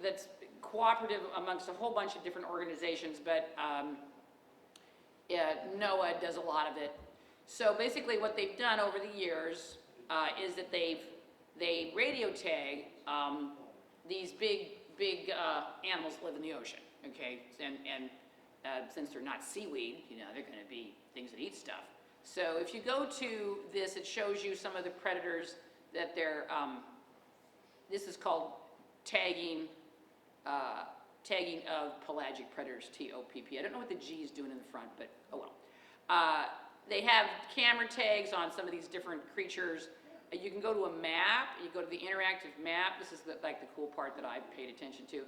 that's cooperative amongst a whole bunch of different organizations, but NOAA does a lot of it. So basically what they've done over the years is that they radio tag these big animals that live in the ocean, okay? And since they're not seaweed, you know, they're going to be things that eat stuff. So if you go to this, it shows you some of the predators that they're, this is called tagging of pelagic predators, TOPP. I don't know what the G is doing in the front, but oh well. They have camera tags on some of these different creatures. You can go to a map, you go to the interactive map. This is like the cool part that I paid attention to.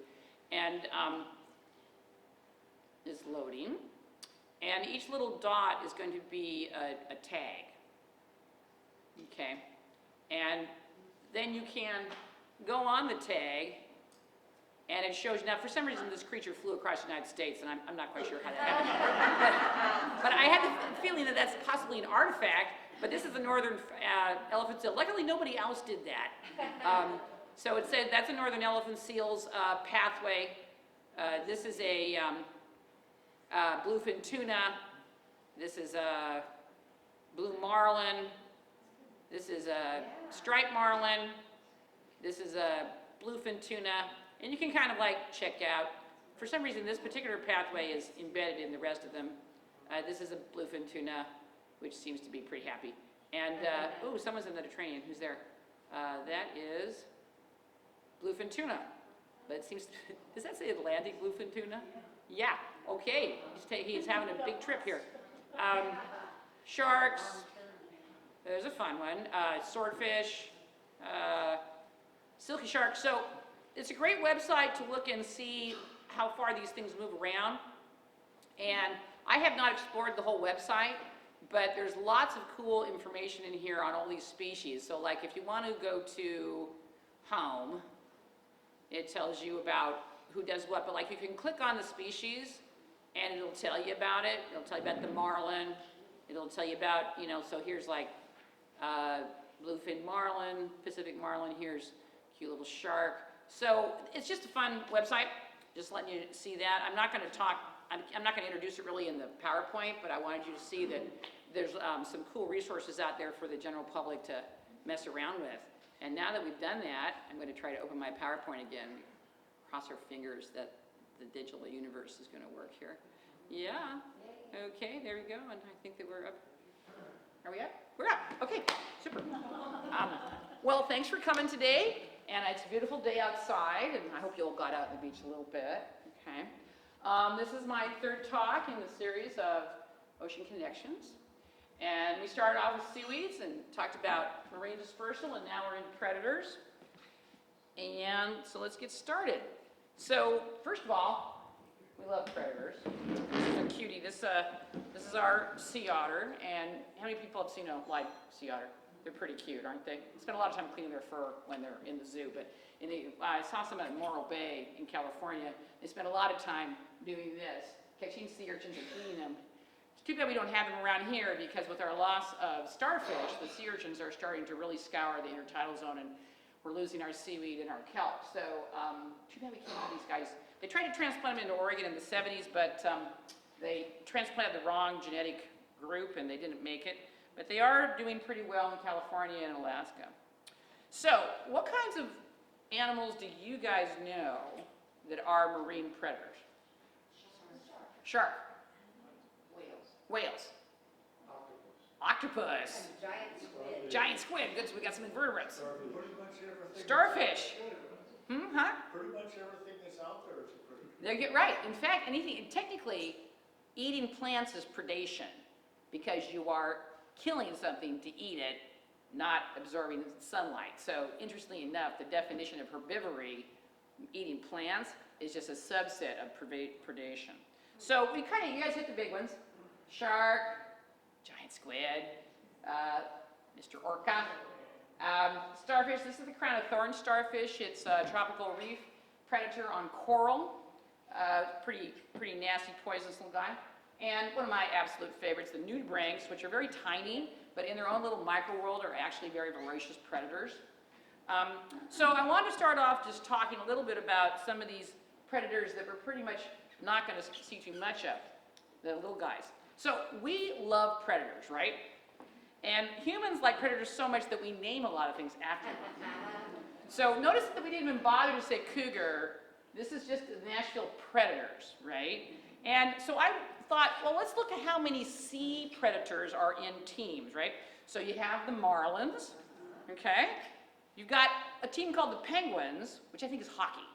And it's loading. And each little dot is going to be a tag. Okay. And then you can go on the tag, and it shows you. Now, for some reason, this creature flew across the United States, and I'm not quite sure how that happened. But I had the feeling that that's possibly an artifact, but this is a northern elephant seal. Luckily, nobody else did that. So it said that's a northern elephant seal's pathway. This is a bluefin tuna. This is a blue marlin. This is a striped marlin. This is a bluefin tuna. And you can kind of like check out. For some reason, this particular pathway is embedded in the rest of them. This is a bluefin tuna, which seems to be pretty happy. And, ooh, someone's in the Treneman. Who's there? That is bluefin tuna. But it seems, does that say Atlantic bluefin tuna? Yeah, okay. He's having a big trip here. Sharks. There's a fun one. Swordfish. Silky shark. So it's a great website to look and see how far these things move around. And I have not explored the whole website, but there's lots of cool information in here on all these species. So like if you want to go to home, it tells you about who does what, but like you can click on the species and it'll tell you about it. It'll tell you about the marlin. It'll tell you about, you know, so here's like bluefin marlin, Pacific marlin. Here's cute little shark. So it's just a fun website, just letting you see that. I'm not going to introduce it really in the PowerPoint, but I wanted you to see that there's some cool resources out there for the general public to mess around with. And now that we've done that, I'm going to try to open my PowerPoint again. Cross our fingers that the digital universe is going to work here. Yeah. Okay, there we go. And I think that we're up. Are we up? We're up. Okay, super. Well, thanks for coming today. And it's a beautiful day outside, and I hope you all got out on the beach a little bit. Okay. This is my third talk in the series of Ocean Connections. And we started off with seaweeds and talked about marine dispersal, and now we're into predators. And so let's get started. So first of all, we love predators. This is a cutie. This is our sea otter. And how many people have seen a live sea otter? They're pretty cute, aren't they? Spend a lot of time cleaning their fur when they're in the zoo. But I saw some at Morro Bay in California. They spent a lot of time doing this, catching sea urchins and cleaning them. It's too bad we don't have them around here because with our loss of starfish, the sea urchins are starting to really scour the intertidal zone, and we're losing our seaweed and our kelp. So too bad we can't have these guys. They tried to transplant them into Oregon in the 70s, but they transplanted the wrong genetic group and they didn't make it. But they are doing pretty well in California and Alaska. So what kinds of animals do you guys know that are marine predators? Shark. Whales. Octopus. Giant squid. Good, so we got some invertebrates. Starfish. Huh? Pretty much everything that's out there is a predator. They get right. In fact, anything, technically, eating plants is predation because you are killing something to eat it, not absorbing sunlight. So interestingly enough, the definition of herbivory, eating plants, is just a subset of predation. So we you guys hit the big ones. Shark, giant squid, Mr. Orca. Starfish, this is the crown of thorns starfish. It's a tropical reef predator on coral. Pretty nasty, poisonous little guy. And one of my absolute favorites, the nudibranchs, which are very tiny, but in their own little micro world are actually very voracious predators. So I want to start off just talking a little bit about some of these predators that we're pretty much not going to see too much of, the little guys. So we love predators, right? And humans like predators so much that we name a lot of things after them. So notice that we didn't even bother to say cougar. This is just the Nashville predators, right? And so I thought, well, let's look at how many sea predators are in teams, right? So you have the marlins, okay? You've got a team called the penguins, which I think is hockey.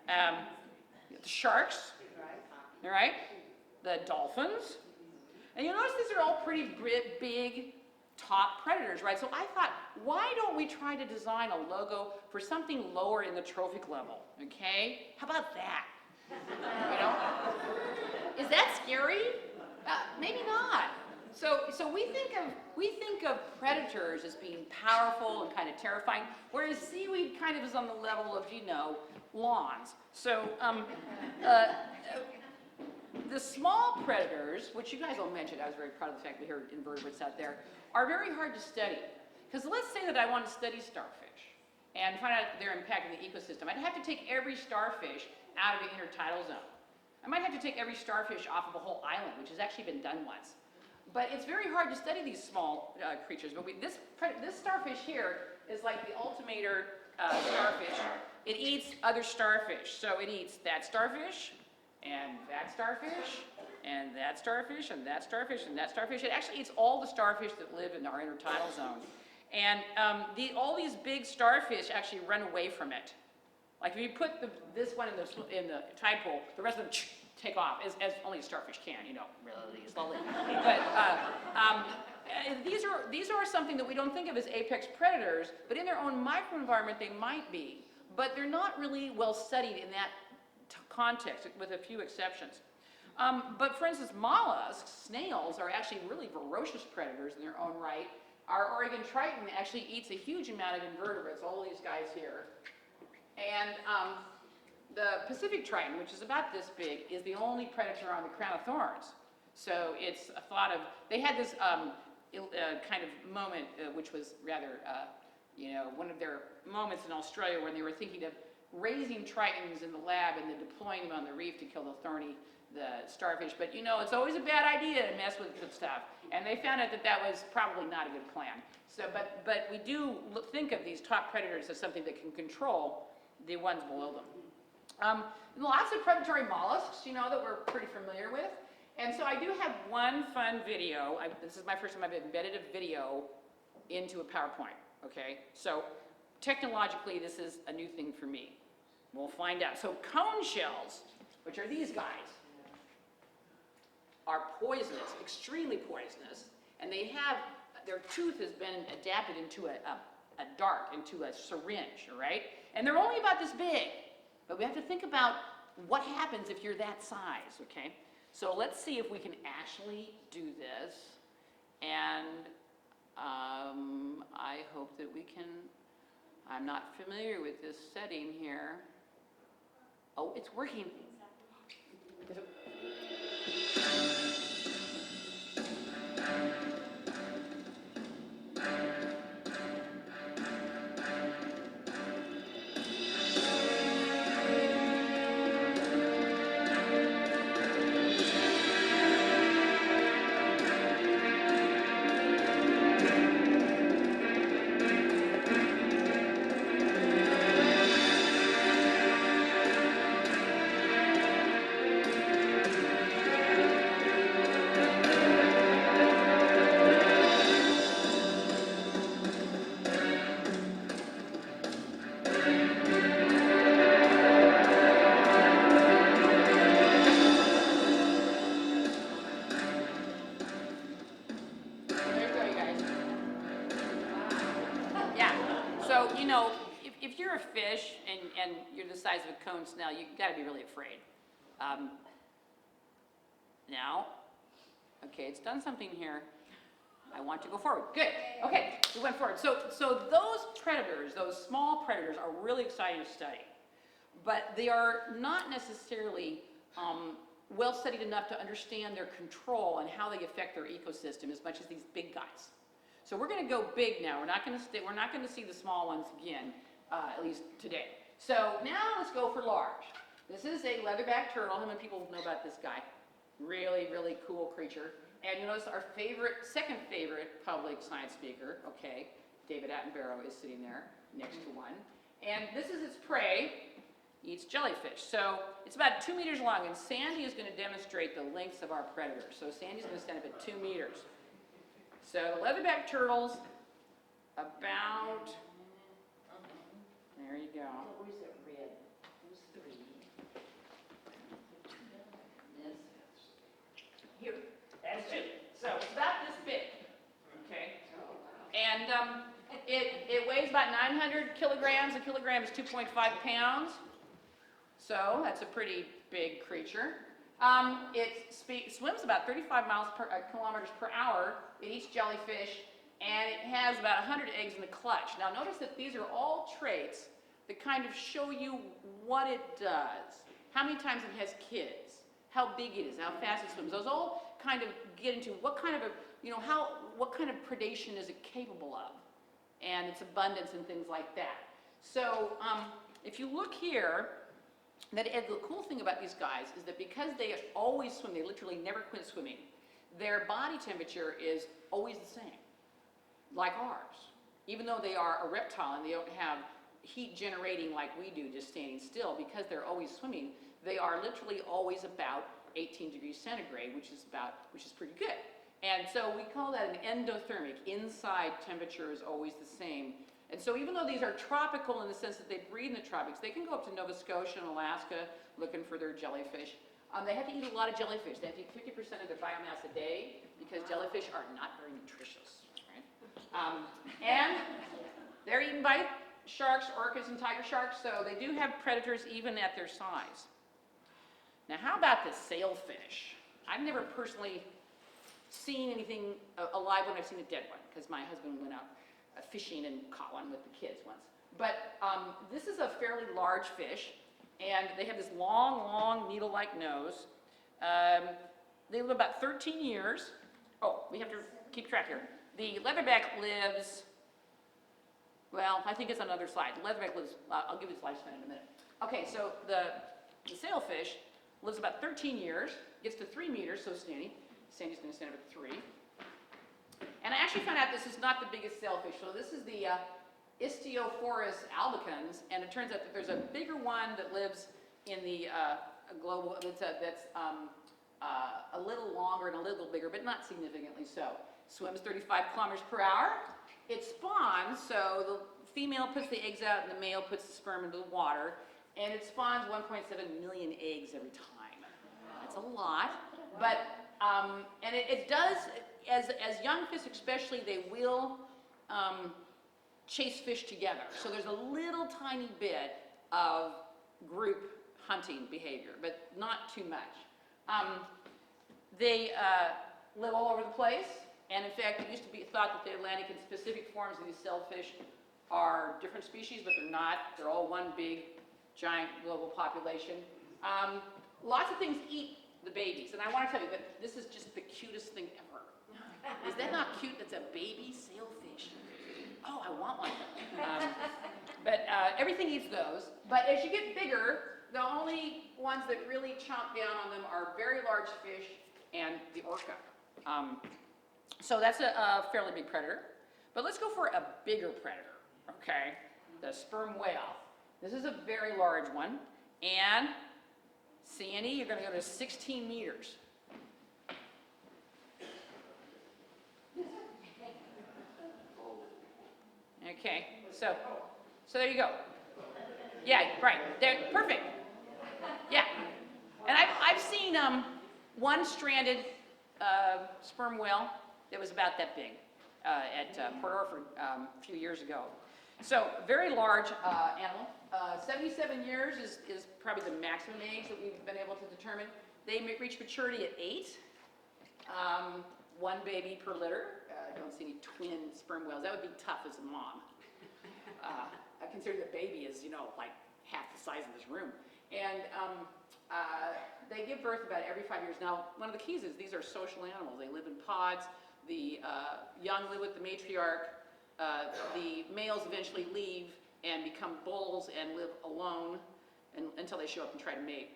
The sharks, all right? The dolphins. And you'll notice these are all pretty big top predators, right? So I thought, why don't we try to design a logo for something lower in the trophic level, okay? How about that? You know? Is that scary? Maybe not. So we think of predators as being powerful and kind of terrifying, whereas seaweed kind of is on the level of, you know, lawns. So the small predators, which you guys all mentioned, I was very proud of the fact we heard invertebrates out there, are very hard to study. Because let's say that I want to study starfish and find out their impact on the ecosystem. I'd have to take every starfish out of the intertidal zone. I might have to take every starfish off of a whole island, which has actually been done once. But it's very hard to study these small creatures. But this starfish here is like the ultimator starfish. It eats other starfish. So it eats that starfish, and that starfish, and that starfish, and that starfish, and that starfish. It actually eats all the starfish that live in our intertidal zone. And all these big starfish actually run away from it. Like if you put this one in the tide pool, the rest of them take off, as only a starfish can, you know, really slowly. But these are something that we don't think of as apex predators, but in their own microenvironment they might be. But they're not really well studied in that context, with a few exceptions. But for instance, mollusks, snails, are actually really ferocious predators in their own right. Our Oregon triton actually eats a huge amount of invertebrates, all these guys here. And the Pacific triton, which is about this big, is the only predator on the crown of thorns. So it's a thought of, they had this kind of moment, which was rather, you know, one of their moments in Australia when they were thinking of raising tritons in the lab and then deploying them on the reef to kill the starfish. But you know, it's always a bad idea to mess with good stuff. And they found out that that was probably not a good plan. So, but we do think of these top predators as something that can control the ones below them. Lots of predatory mollusks, you know, that we're pretty familiar with. And so I do have one fun video. This is my first time I've embedded a video into a PowerPoint, okay? So technologically, this is a new thing for me. We'll find out. So cone shells, which are these guys, are poisonous, extremely poisonous, and they have, their tooth has been adapted into a dart, into a syringe, all right? And they're only about this big, but we have to think about what happens if you're that size, okay? So let's see if we can actually do this, and I hope that we can. I'm not familiar with this setting here. Oh, it's working. You know, if you're a fish and you're the size of a cone snail, you've got to be really afraid. Now, okay, it's done something here. I want to go forward. Good. Okay, we went forward. So those predators, those small predators, are really exciting to study, but they are not necessarily well studied enough to understand their control and how they affect their ecosystem as much as these big guys. So we're going to go big now. We're not going to see the small ones again, at least today. So now let's go for large. This is a leatherback turtle. How many people know about this guy? Really, really cool creature. And you notice our second favorite public science speaker, okay, David Attenborough is sitting there next to one. And this is its prey, eats jellyfish. So it's about 2 meters long, and Sandy is going to demonstrate the lengths of our predator. So Sandy's going to stand up at 2 meters. So the leatherback turtle's about, there you go. Where's that red? Who's 3? This. Here, that's 2. So it's about this big, okay? And it weighs about 900 kilograms. A kilogram is 2.5 pounds. So that's a pretty big creature. It swims about 35 kilometers per hour. It eats jellyfish, and it has about 100 eggs in the clutch. Now notice that these are all traits that kind of show you what it does, how many times it has kids, how big it is, how fast it swims. Those all kind of get into what kind of what kind of predation is it capable of, and its abundance and things like that. So if you look here, the cool thing about these guys is that because they always swim, they literally never quit swimming, their body temperature is always the same, like ours. Even though they are a reptile and they don't have heat generating like we do, just standing still, because they're always swimming, they are literally always about 18 degrees centigrade, which is pretty good. And so we call that an endothermic. Inside temperature is always the same. And so even though these are tropical in the sense that they breed in the tropics, they can go up to Nova Scotia and Alaska looking for their jellyfish. They have to eat a lot of jellyfish. They have to eat 50% of their biomass a day because jellyfish are not very nutritious, right? And they're eaten by sharks, orcas, and tiger sharks, so they do have predators even at their size. Now, how about the sailfish? I've never personally seen anything alive when I've seen a dead one, because my husband went out fishing and caught one with the kids once. But this is a fairly large fish, and they have this long, long needle-like nose. They live about 13 years. Oh, we have to keep track here. The leatherback lives, well, I think it's on the other slide. The leatherback lives, I'll give you its lifespan in a minute. Okay, so the sailfish lives about 13 years, gets to 3 meters, so Sandy's going to stand up at 3. And I actually found out this is not the biggest sailfish. So this is the Istiophorus albicans, and it turns out that there's a bigger one that lives in the global, that's a little longer and a little bigger, but not significantly so. Swims 35 kilometers per hour. It spawns, so the female puts the eggs out and the male puts the sperm into the water, and it spawns 1.7 million eggs every time. That's a lot, but, and it does, as young fish especially, they will chase fish together. So there's a little tiny bit of group hunting behavior, but not too much. They live all over the place, and in fact, it used to be thought that the Atlantic and Pacific forms of these sailfish are different species, but they're not. They're all one big, giant global population. Lots of things eat the babies, and I want to tell you that this is just the cutest thing ever. Is that not cute? That's a baby sailfish. Oh, I want one. But everything eats those. But as you get bigger, the only ones that really chomp down on them are very large fish and the orca. So that's a fairly big predator. But let's go for a bigger predator, okay? The sperm whale. This is a very large one. And Sandy, you're going to go to 16 meters. Okay, so there you go. Yeah, right. They're perfect. Yeah, and I've seen one stranded sperm whale that was about that big at Port Orford a few years ago. So very large animal. 77 years is probably the maximum age that we've been able to determine. They reach maturity at 8. One baby per litter. I don't see any twin sperm whales. That would be tough as a mom. I consider the baby as, like half the size of this room. And they give birth about every 5 years. Now, one of the keys is these are social animals. They live in pods. The young live with the matriarch. The males eventually leave and become bulls and live alone until they show up and try to mate.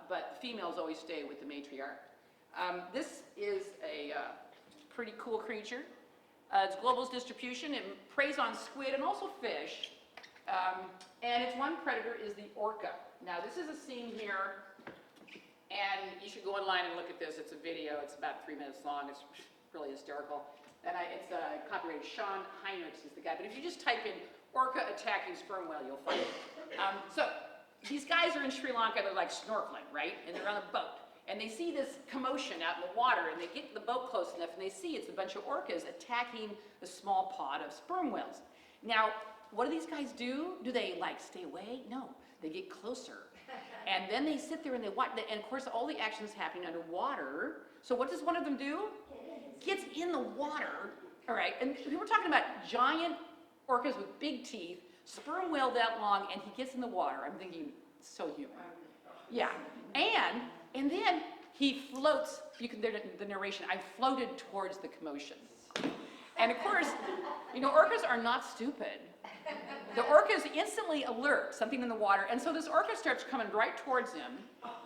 But the females always stay with the matriarch. This is a pretty cool creature. Its global distribution, it preys on squid and also fish. And its one predator is the orca. Now this is a scene here, and you should go online and look at this. It's a video, it's about 3 minutes long, it's really hysterical. And it's copyrighted. Sean Heinrichs is the guy, but if you just type in orca attacking sperm whale, you'll find it. So these guys are in Sri Lanka, they're like snorkeling, right? And they're on a boat. And they see this commotion out in the water, and they get the boat close enough, and they see it's a bunch of orcas attacking a small pod of sperm whales. Now, what do these guys do? Do they like stay away? No, they get closer. And then they sit there and they watch, and of course all the action is happening underwater. So what does one of them do? Gets in the water, all right, and we're talking about giant orcas with big teeth, sperm whale that long, and he gets in the water. I'm thinking, so human. Yeah, and then he floats, the narration, I floated towards the commotion. And of course, orcas are not stupid. The orca is instantly alert, something in the water, and so this orca starts coming right towards him,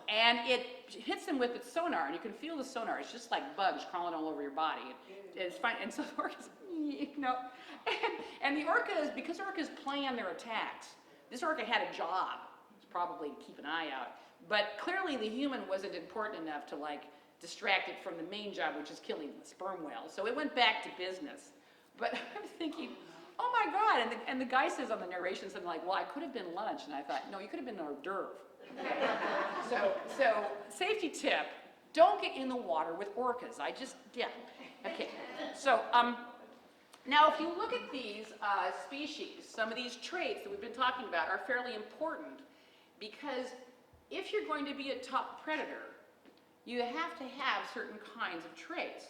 and it hits him with its sonar, and you can feel the sonar. It's just like bugs crawling all over your body. It's fine, and so the orca's, and the orcas, because orcas plan their attacks, this orca had a job, probably to keep an eye out, but clearly the human wasn't important enough to distract it from the main job, which is killing the sperm whale. So it went back to business. But I'm thinking, oh my God, and the guy says on the narration something like, well, I could have been lunch, and I thought, no, you could have been hors d'oeuvre. So safety tip, don't get in the water with orcas. Okay. So now if you look at these species, some of these traits that we've been talking about are fairly important, because if you're going to be a top predator, you have to have certain kinds of traits.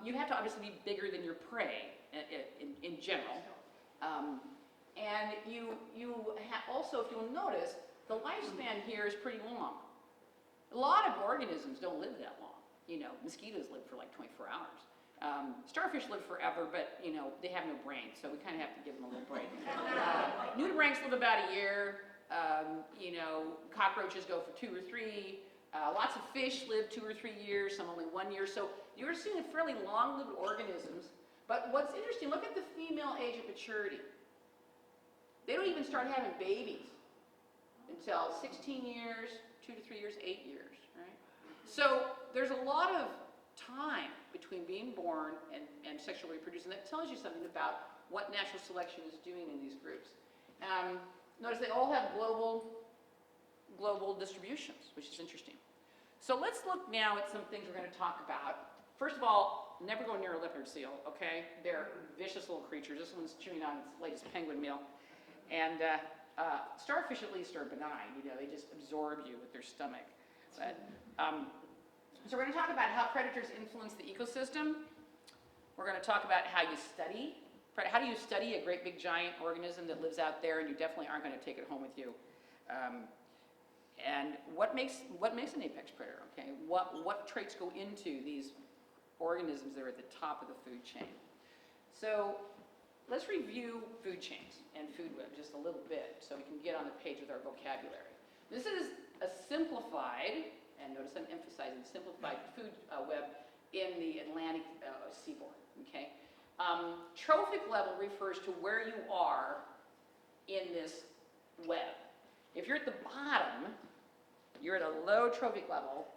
You have to obviously be bigger than your prey in general. And also, if you'll notice, the lifespan here is pretty long. A lot of organisms don't live that long. Mosquitoes live for like 24 hours. Starfish live forever, but they have no brain, so we kind of have to give them a little break. Nudibranchs live about a year. Cockroaches go for 2 or 3. Lots of fish live 2 or 3 years, some only 1 year. So you're seeing fairly long-lived organisms. But what's interesting, look at the female age of maturity. They don't even start having babies until 16 years, 2 to 3 years, 8 years, right? So there's a lot of time between being born and sexually reproducing. That tells you something about what natural selection is doing in these groups. Notice they all have global distributions, which is interesting. So let's look now at some things we're going to talk about. First of all, never go near a leopard seal, okay? They're vicious little creatures. This one's chewing on its latest penguin meal. And starfish at least are benign. They just absorb you with their stomach. But, so we're going to talk about how predators influence the ecosystem. We're going to talk about how you study. How do you study a great big giant organism that lives out there and you definitely aren't going to take it home with you? And what makes an apex predator, okay? What traits go into these organisms that are at the top of the food chain? So let's review food chains and food web just a little bit so we can get on the page with our vocabulary. This is a simplified, and notice I'm emphasizing simplified food web in the Atlantic seaboard, okay? Trophic level refers to where you are in this web. If you're at the bottom, you're at a low trophic level,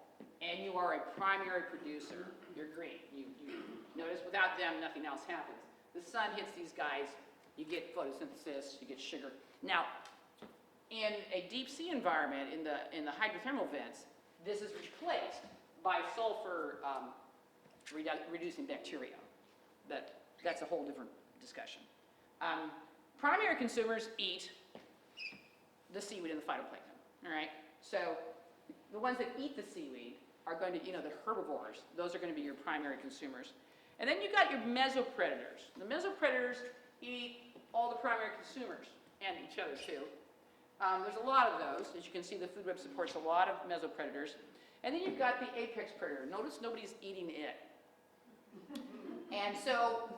and you are a primary producer. You're green. You notice without them, nothing else happens. The sun hits these guys, you get photosynthesis, you get sugar. Now, in a deep sea environment, in the hydrothermal vents, this is replaced by sulfur reducing bacteria. That's a whole different discussion. Primary consumers eat the seaweed and the phytoplankton, all right? So the ones that eat the seaweed are going to, the herbivores, those are going to be your primary consumers. And then you've got your mesopredators. The mesopredators eat all the primary consumers, and each other too. There's a lot of those. As you can see, the food web supports a lot of mesopredators. And then you've got the apex predator. Notice nobody's eating it. And so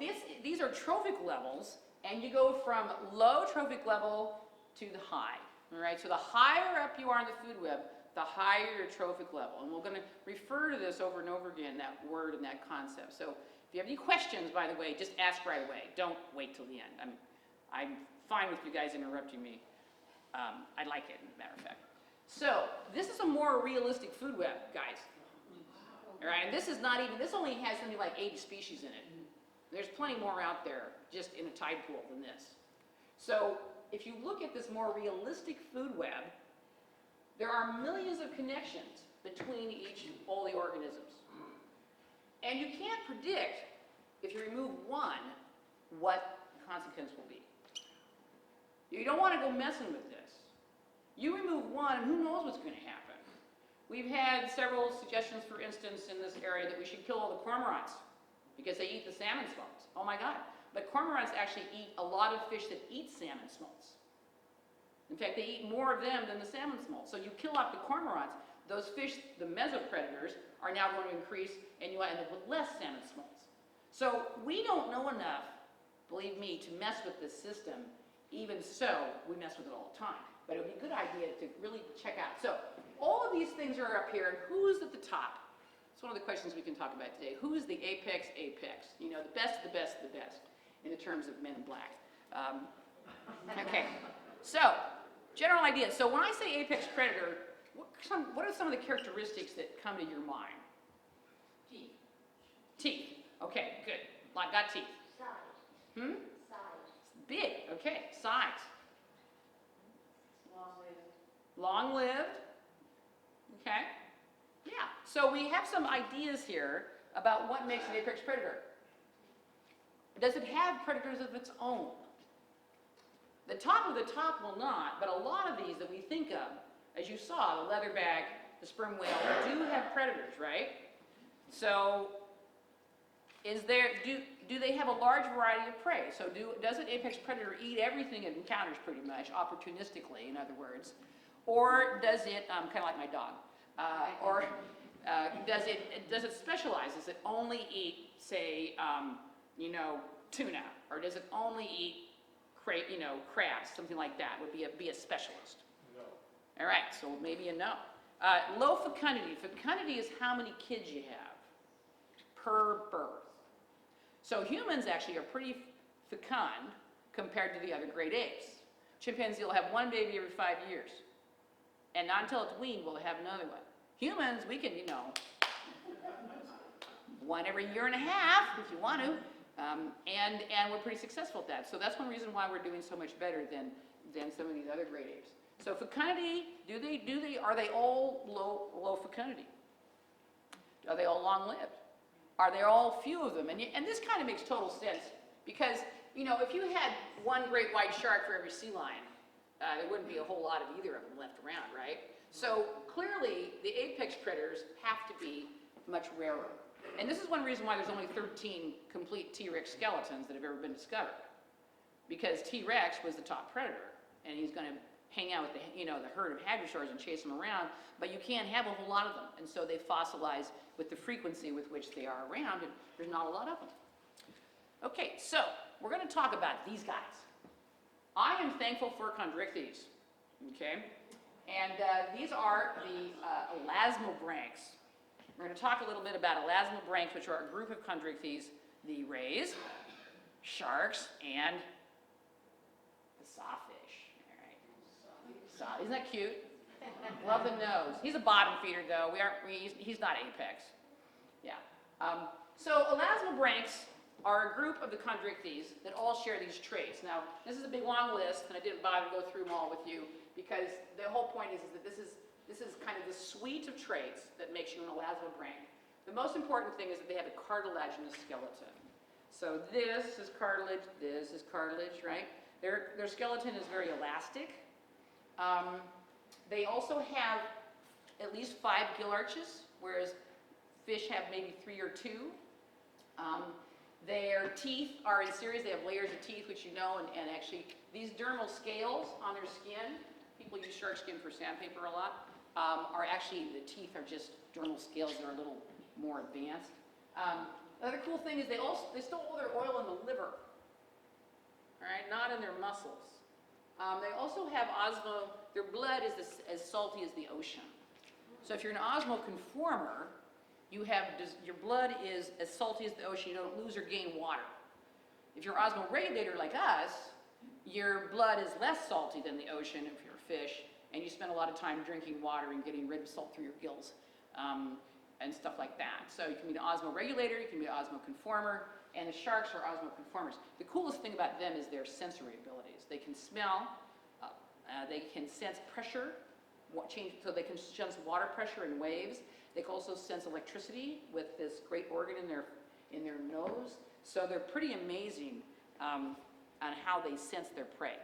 these are trophic levels, and you go from low trophic level to the high. All right, so the higher up you are in the food web, the higher your trophic level. And we're going to refer to this over and over again, that word and that concept. So if you have any questions, by the way, just ask right away. Don't wait till the end. I'm fine with you guys interrupting me. I like it, as a matter of fact. So this is a more realistic food web, guys. All right, and this only has something like 80 species in it. There's plenty more out there just in a tide pool than this. So if you look at this more realistic food web, there are millions of connections between all the organisms. And you can't predict, if you remove one, what the consequence will be. You don't want to go messing with this. You remove one, and who knows what's going to happen. We've had several suggestions, for instance, in this area that we should kill all the cormorants because they eat the salmon smolts. Oh my God. But cormorants actually eat a lot of fish that eat salmon smolts. In fact, they eat more of them than the salmon smolts. So you kill off the cormorants, those fish, the mesopredators, are now going to increase, and you end up with less salmon smolts. So we don't know enough, believe me, to mess with this system. Even so, we mess with it all the time. But it would be a good idea to really check out. So all of these things are up here, and who's at the top? It's one of the questions we can talk about today. Who's the apex? You know, the best of the best of the best, in the terms of Men in Black. Okay, so general idea. So when I say apex predator, what are some of the characteristics that come to your mind? Teeth. Teeth. Okay, good. Got teeth. Size. Hmm? Size. Big. Okay, size. Long-lived. Long-lived. Okay. Yeah. So we have some ideas here about what makes an apex predator. Does it have predators of its own? The top of the top will not, but a lot of these that we think of, as you saw, the leatherback, the sperm whale, do have predators, right? So do they have a large variety of prey? So does an apex predator eat everything it encounters pretty much, opportunistically, in other words? Or does it, kind of like my dog, does it specialize? Does it only eat, say, tuna? Or does it only eat, crabs, something like that? Would be a specialist. No. All right, so maybe a no. Low fecundity. Fecundity is how many kids you have per birth. So humans actually are pretty fecund compared to the other great apes. Chimpanzee will have one baby every 5 years. And not until it's weaned will it have another one. Humans, we can, one every year and a half if you want to. And we're pretty successful at that. So that's one reason why we're doing so much better than some of these other great apes. So fecundity, are they all low fecundity? Are they all long-lived? Are there all few of them? And this kind of makes total sense because, if you had one great white shark for every sea lion, there wouldn't be a whole lot of either of them left around, right? So clearly, the apex predators have to be much rarer. And this is one reason why there's only 13 complete T-Rex skeletons that have ever been discovered. Because T-Rex was the top predator, and he's going to hang out with the herd of hadrosaurs and chase them around, but you can't have a whole lot of them. And so they fossilize with the frequency with which they are around, and there's not a lot of them. Okay, so we're going to talk about these guys. I am thankful for chondrichthyes, okay? And these are the elasmobranchs. We're going to talk a little bit about elasmobranchs, which are a group of chondrichthyes, the rays, sharks, and the sawfish. All right. Isn't that cute? Love the nose. He's a bottom feeder, though. He's not apex. Yeah. So elasmobranchs are a group of the chondrichthyes that all share these traits. Now, this is a big long list, and I didn't bother to go through them all with you because the whole point is that this is kind of the suite of traits that makes you an elasmobranch. The most important thing is that they have a cartilaginous skeleton. So this is cartilage, this is cartilage, right? Their skeleton is very elastic. They also have at least 5 gill arches, whereas fish have maybe 3 or 2. Their teeth are in series. They have layers of teeth, which you know, and actually these dermal scales on their skin, people use shark skin for sandpaper a lot, are actually, the teeth are just dermal scales that are a little more advanced. Another cool thing is they store all their oil in the liver, all right, not in their muscles. They also have their blood is as salty as the ocean. So if you're an osmoconformer, your blood is as salty as the ocean, you don't lose or gain water. If you're an osmoregulator like us, your blood is less salty than the ocean if you're a fish, and you spend a lot of time drinking water and getting rid of salt through your gills, and stuff like that. So you can be an osmoregulator, you can be an osmoconformer, and the sharks are osmoconformers. The coolest thing about them is their sensory abilities. They can smell, they can sense pressure, so they can sense water pressure in waves. They can also sense electricity with this great organ in their nose. So they're pretty amazing on how they sense their prey.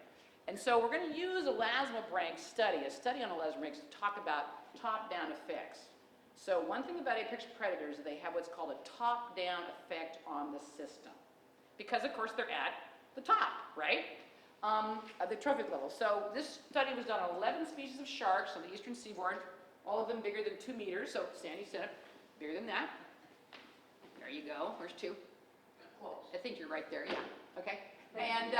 And so we're going to use a elasmobranch study, a study on elasmobranchs, to talk about top-down effects. So one thing about apex predators is they have what's called a top-down effect on the system. Because, of course, they're at the top, right, of the trophic level. So this study was done on 11 species of sharks on the eastern seaboard, all of them bigger than 2 meters. So, Sandy said it, bigger than that. There you go. Where's 2? I think you're right there, yeah. Okay. And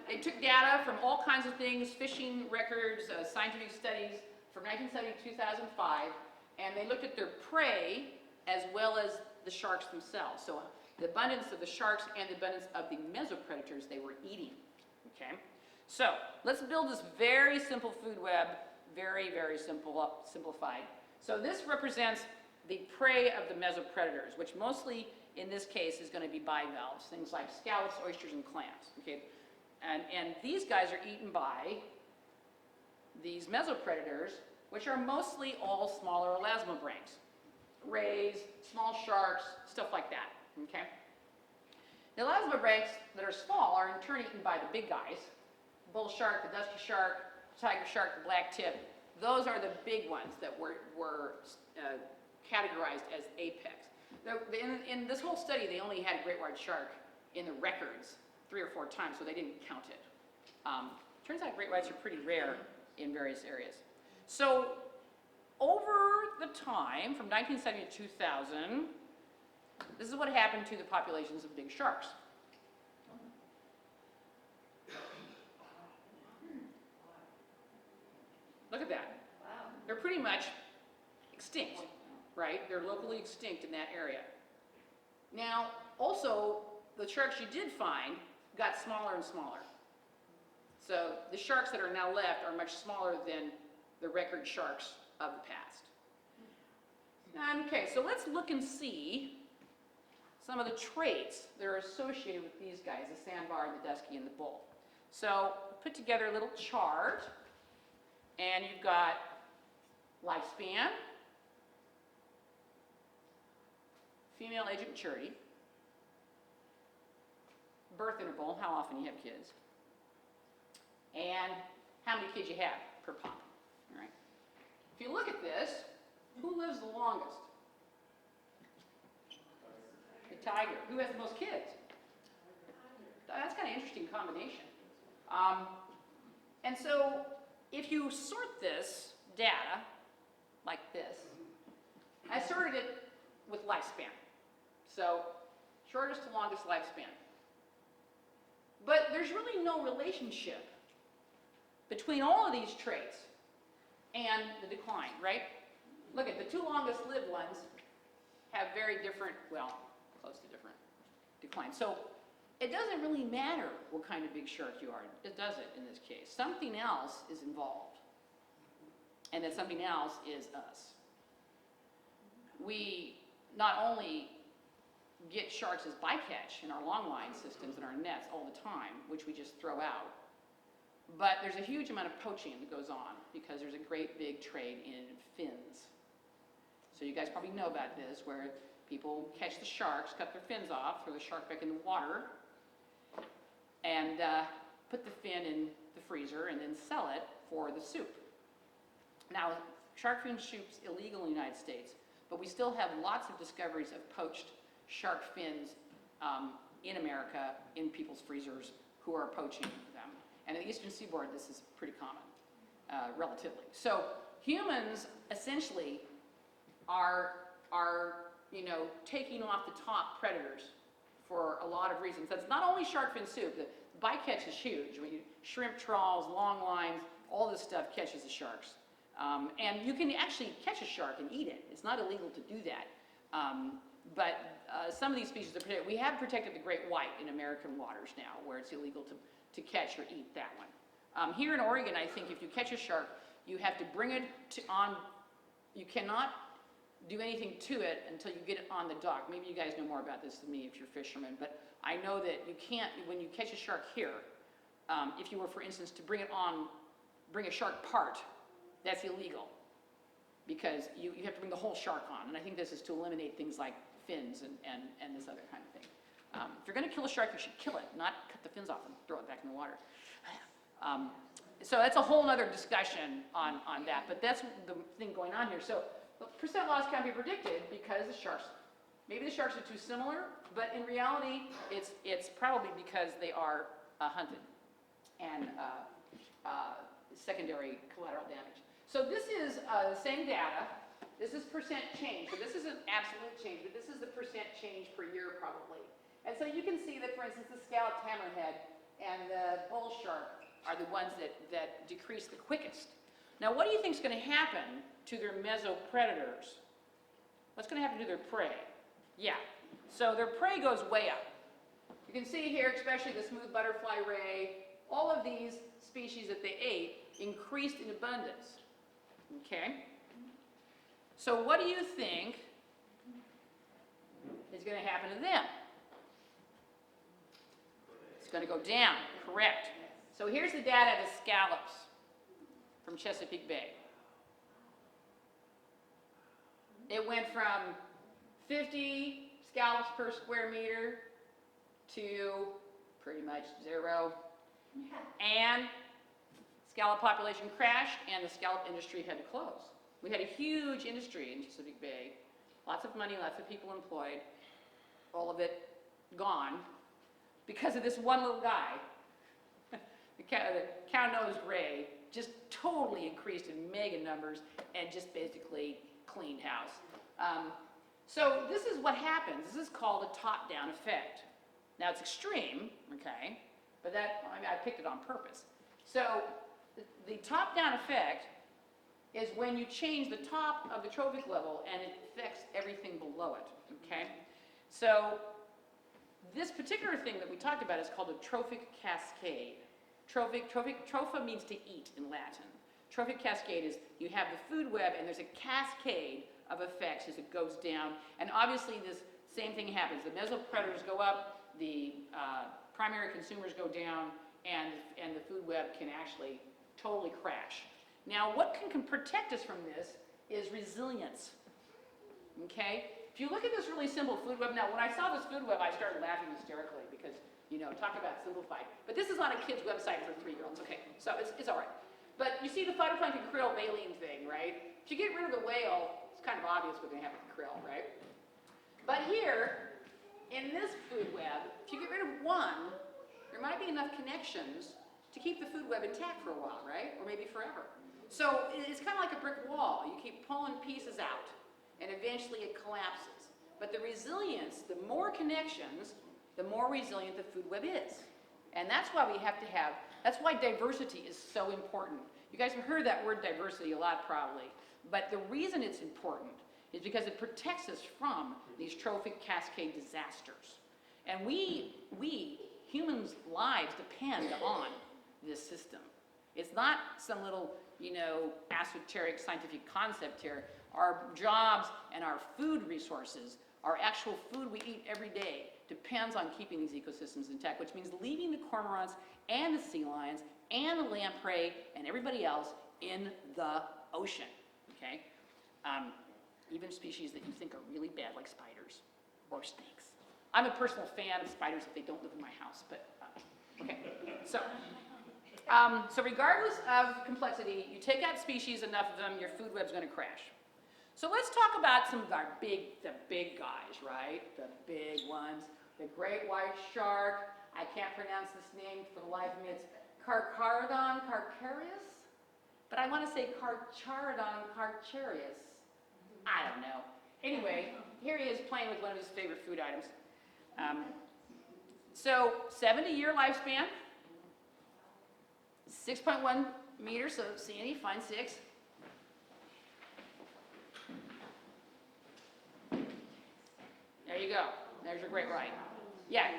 they took data from all kinds of things, fishing records, scientific studies from 1970 to 2005, and they looked at their prey as well as the sharks themselves. So the abundance of the sharks and the abundance of the mesopredators they were eating. Okay. So let's build this very simple food web, very, very simplified. So this represents the prey of the mesopredators, which mostly in this case is going to be bivalves, things like scallops, oysters, and clams. Okay, and these guys are eaten by these mesopredators, which are mostly all smaller elasmobranchs, rays, small sharks, stuff like that. Okay, the elasmobranchs that are small are in turn eaten by the big guys, the bull shark, the dusky shark, tiger shark, the black tip. Those are the big ones that were categorized as apex. In this whole study, they only had great white shark in the records 3 or 4 times, so they didn't count it. Turns out great whites are pretty rare in various areas. So over the time, from 1970 to 2000, this is what happened to the populations of big sharks. Look at that. Wow. They're pretty much extinct, right? They're locally extinct in that area. Now, also, the sharks you did find got smaller and smaller. So the sharks that are now left are much smaller than the record sharks of the past. Okay, so let's look and see some of the traits that are associated with these guys, the sandbar, the dusky, and the bull. So put together a little chart, and you've got lifespan, female age of maturity, birth interval, how often you have kids, and how many kids you have per pop. All right. If you look at this, who lives the longest? The tiger. Who has the most kids? That's kind of an interesting combination. And so if you sort this data like this, I sorted it with lifespan. So shortest to longest lifespan. But there's really no relationship between all of these traits and the decline, right? Look at the 2 longest lived ones have very different, well, close to different decline. So it doesn't really matter what kind of big shark you are, it does it in this case. Something else is involved. And that something else is us. We not only get sharks as bycatch in our longline systems and our nets all the time, which we just throw out, but there's a huge amount of poaching that goes on because there's a great big trade in fins. So you guys probably know about this, where people catch the sharks, cut their fins off, throw the shark back in the water, and put the fin in the freezer and then sell it for the soup. Now, shark fin soup's illegal in the United States, but we still have lots of discoveries of poached shark fins in America, in people's freezers, who are poaching them. And in the eastern seaboard, this is pretty common, relatively. So humans, essentially, are taking off the top predators for a lot of reasons. That's not only shark fin soup. The bycatch is huge. I mean, shrimp trawls, long lines, all this stuff catches the sharks. And you can actually catch a shark and eat it. It's not illegal to do that. But some of these species are protected. We have protected the great white in American waters now, where it's illegal to catch or eat that one. Here in Oregon, I think if you catch a shark, you have to bring it on. You cannot do anything to it until you get it on the dock. Maybe you guys know more about this than me if you're fishermen, but I know that you can't, when you catch a shark here, if you were, for instance, to bring a shark part, that's illegal, because you have to bring the whole shark on, and I think this is to eliminate things like fins and this other kind of thing. If you're going to kill a shark, you should kill it, not cut the fins off and throw it back in the water. So that's a whole other discussion on that, but that's the thing going on here. So the percent loss can be predicted because maybe the sharks are too similar, but in reality, it's probably because they are hunted and secondary collateral damage. So this is the same data. This is percent change. So this isn't absolute change, but this is the percent change per year probably. And so you can see that, for instance, the scalloped hammerhead and the bull shark are the ones that decrease the quickest. Now, what do you think is going to happen to their mesopredators? What's going to happen to their prey? Yeah, so their prey goes way up. You can see here, especially the smooth butterfly ray, all of these species that they ate increased in abundance. Okay? So what do you think is going to happen to them? It's going to go down, correct. So here's the data of the scallops from Chesapeake Bay. It went from 50 scallops per square meter to pretty much 0. And scallop population crashed and the scallop industry had to close. We had a huge industry in Chesapeake Bay, lots of money, lots of people employed, all of it gone because of this one little guy. The cow-nosed ray just totally increased in mega numbers and just basically cleaned house. So this is what happens. This is called a top-down effect. Now it's extreme, okay, but I picked it on purpose. So the top-down effect is when you change the top of the trophic level and it affects everything below it, okay? So this particular thing that we talked about is called a trophic cascade. Tropha means to eat in Latin. Trophic cascade is you have the food web and there's a cascade of effects as it goes down. And obviously this same thing happens. The mesopredators go up, the primary consumers go down, and the food web can actually totally crash. Now what can protect us from this is resilience, okay? If you look at this really simple food web, now when I saw this food web I started laughing hysterically because, talk about simplified. But this is on a kid's website for 3-year-olds, okay, so it's all right. But you see the phytoplankton krill baleen thing, right? If you get rid of the whale, it's kind of obvious what's going to happen to krill, right? But here, in this food web, if you get rid of one, there might be enough connections to keep the food web intact for a while, right? Or maybe forever. So it's kind of like a brick wall. You keep pulling pieces out, and eventually it collapses. But the resilience, the more connections, the more resilient the food web is. And that's why that's why diversity is so important. You guys have heard that word diversity a lot probably, but the reason it's important is because it protects us from these trophic cascade disasters. And we humans' lives depend on this system. It's not some little, esoteric scientific concept here. Our jobs and our food resources, our actual food we eat every day, depends on keeping these ecosystems intact, which means leaving the cormorants and the sea lions and the lamprey and everybody else in the ocean, okay? Even species that you think are really bad, like spiders or snakes. I'm a personal fan of spiders if they don't live in my house, but, okay. So regardless of complexity, you take out species, enough of them, your food web's gonna crash. So let's talk about some of the big guys, right? The big ones. The great white shark. I can't pronounce this name for the life of me. It's Carcharodon carcharias, but I want to say Carcharodon carcharias. I don't know. Anyway, here he is playing with one of his favorite food items. So 70-year lifespan, 6.1 meters, so Sandy, find 6. There you go. There's your great white. Yeah.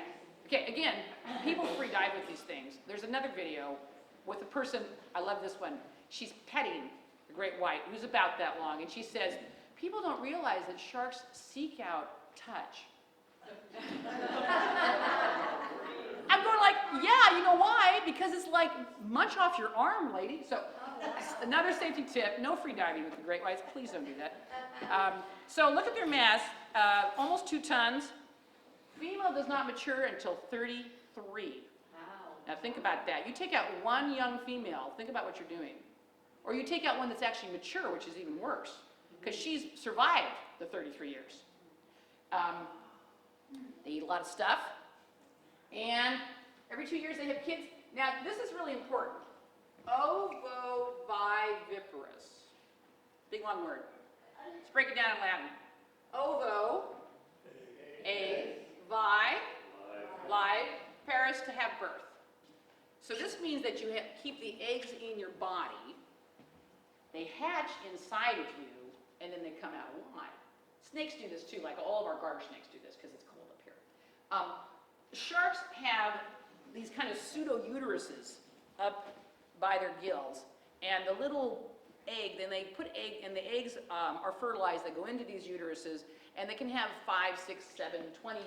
Okay, again, people free dive with these things. There's another video with a person, I love this one. She's petting the great white, who's about that long, and she says, people don't realize that sharks seek out touch. I'm going like, yeah, you know why? Because it's like, munch off your arm, lady. So another safety tip, no free diving with the great whites. Please don't do that. So look at their mass, almost 2 tons. Female does not mature until 33. Wow. Now think about that. You take out one young female, think about what you're doing. Or you take out one that's actually mature, which is even worse, because she's survived the 33 years. They eat a lot of stuff, and every 2 years they have kids. Now this is really important. Ovoviviparous. Big long word. Let's break it down in Latin. Ovo, egg, live, paris, to have birth. So this means that you keep the eggs in your body, they hatch inside of you, and then they come out alive. Snakes do this too, like all of our garter snakes do this because it's cold up here. Sharks have these kind of pseudo-uteruses up by their gills, and the little egg, then they put egg, and the eggs are fertilized, they go into these uteruses, and they can have 5, 6, 7, 20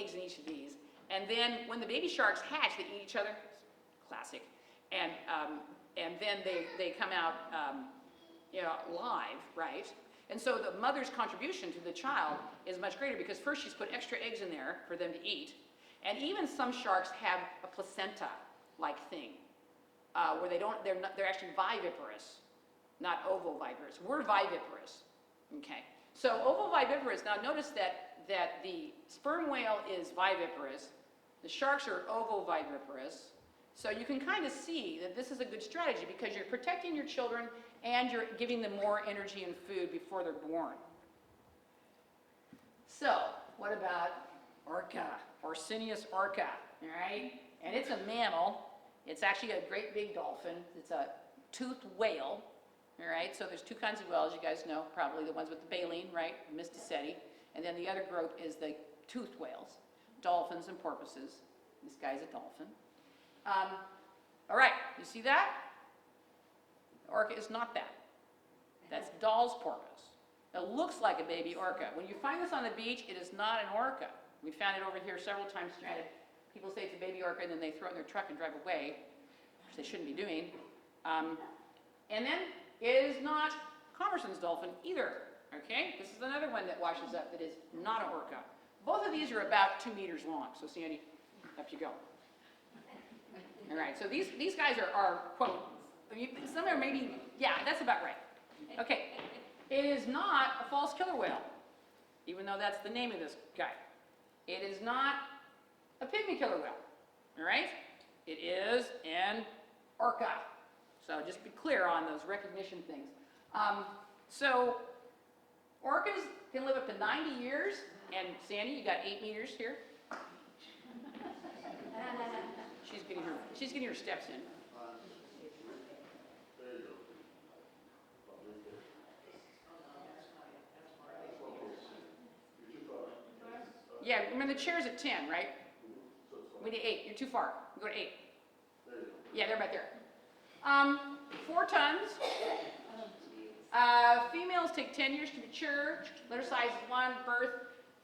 eggs in each of these. And then when the baby sharks hatch, they eat each other, classic, and then they come out live, right? And so the mother's contribution to the child is much greater because first she's put extra eggs in there for them to eat, and even some sharks have a placenta-like thing where they're actually viviparous, not ovoviviparous. We're viviparous, okay? So ovoviviparous. Now notice that the sperm whale is viviparous, the sharks are ovoviviparous. So you can kind of see that this is a good strategy because you're protecting your children and you're giving them more energy and food before they're born. So, what about orca, Orsinius orca, all right? And it's a mammal. It's actually a great big dolphin. It's a toothed whale, all right? So there's 2 kinds of whales, you guys know, probably the ones with the baleen, right, Mysticeti, and then the other group is the toothed whales, dolphins and porpoises. This guy's a dolphin. All right, you see that? Orca is not that. That's Dahl's porpoise. It looks like a baby orca. When you find this on the beach, it is not an orca. We found it over here several times stranded. People say it's a baby orca and then they throw it in their truck and drive away, which they shouldn't be doing. And then it is not Commerson's dolphin either, okay? This is another one that washes up that is not an orca. Both of these are about 2 meters long, so Sandy, up you go. All right, so these guys are quote, some are maybe, yeah, that's about right. Okay, it is not a false killer whale, even though that's the name of this guy. It is not a pygmy killer whale, all right? It is an orca. So just be clear on those recognition things. So orcas can live up to 90 years, and Sandy, you got 8 meters here. She's getting her steps in. Yeah, remember the chair's at 10, right? We need 8. You're too far. Go to 8. Yeah, they're back there. 4 tons. Females take 10 years to mature. Litter size is 1, birth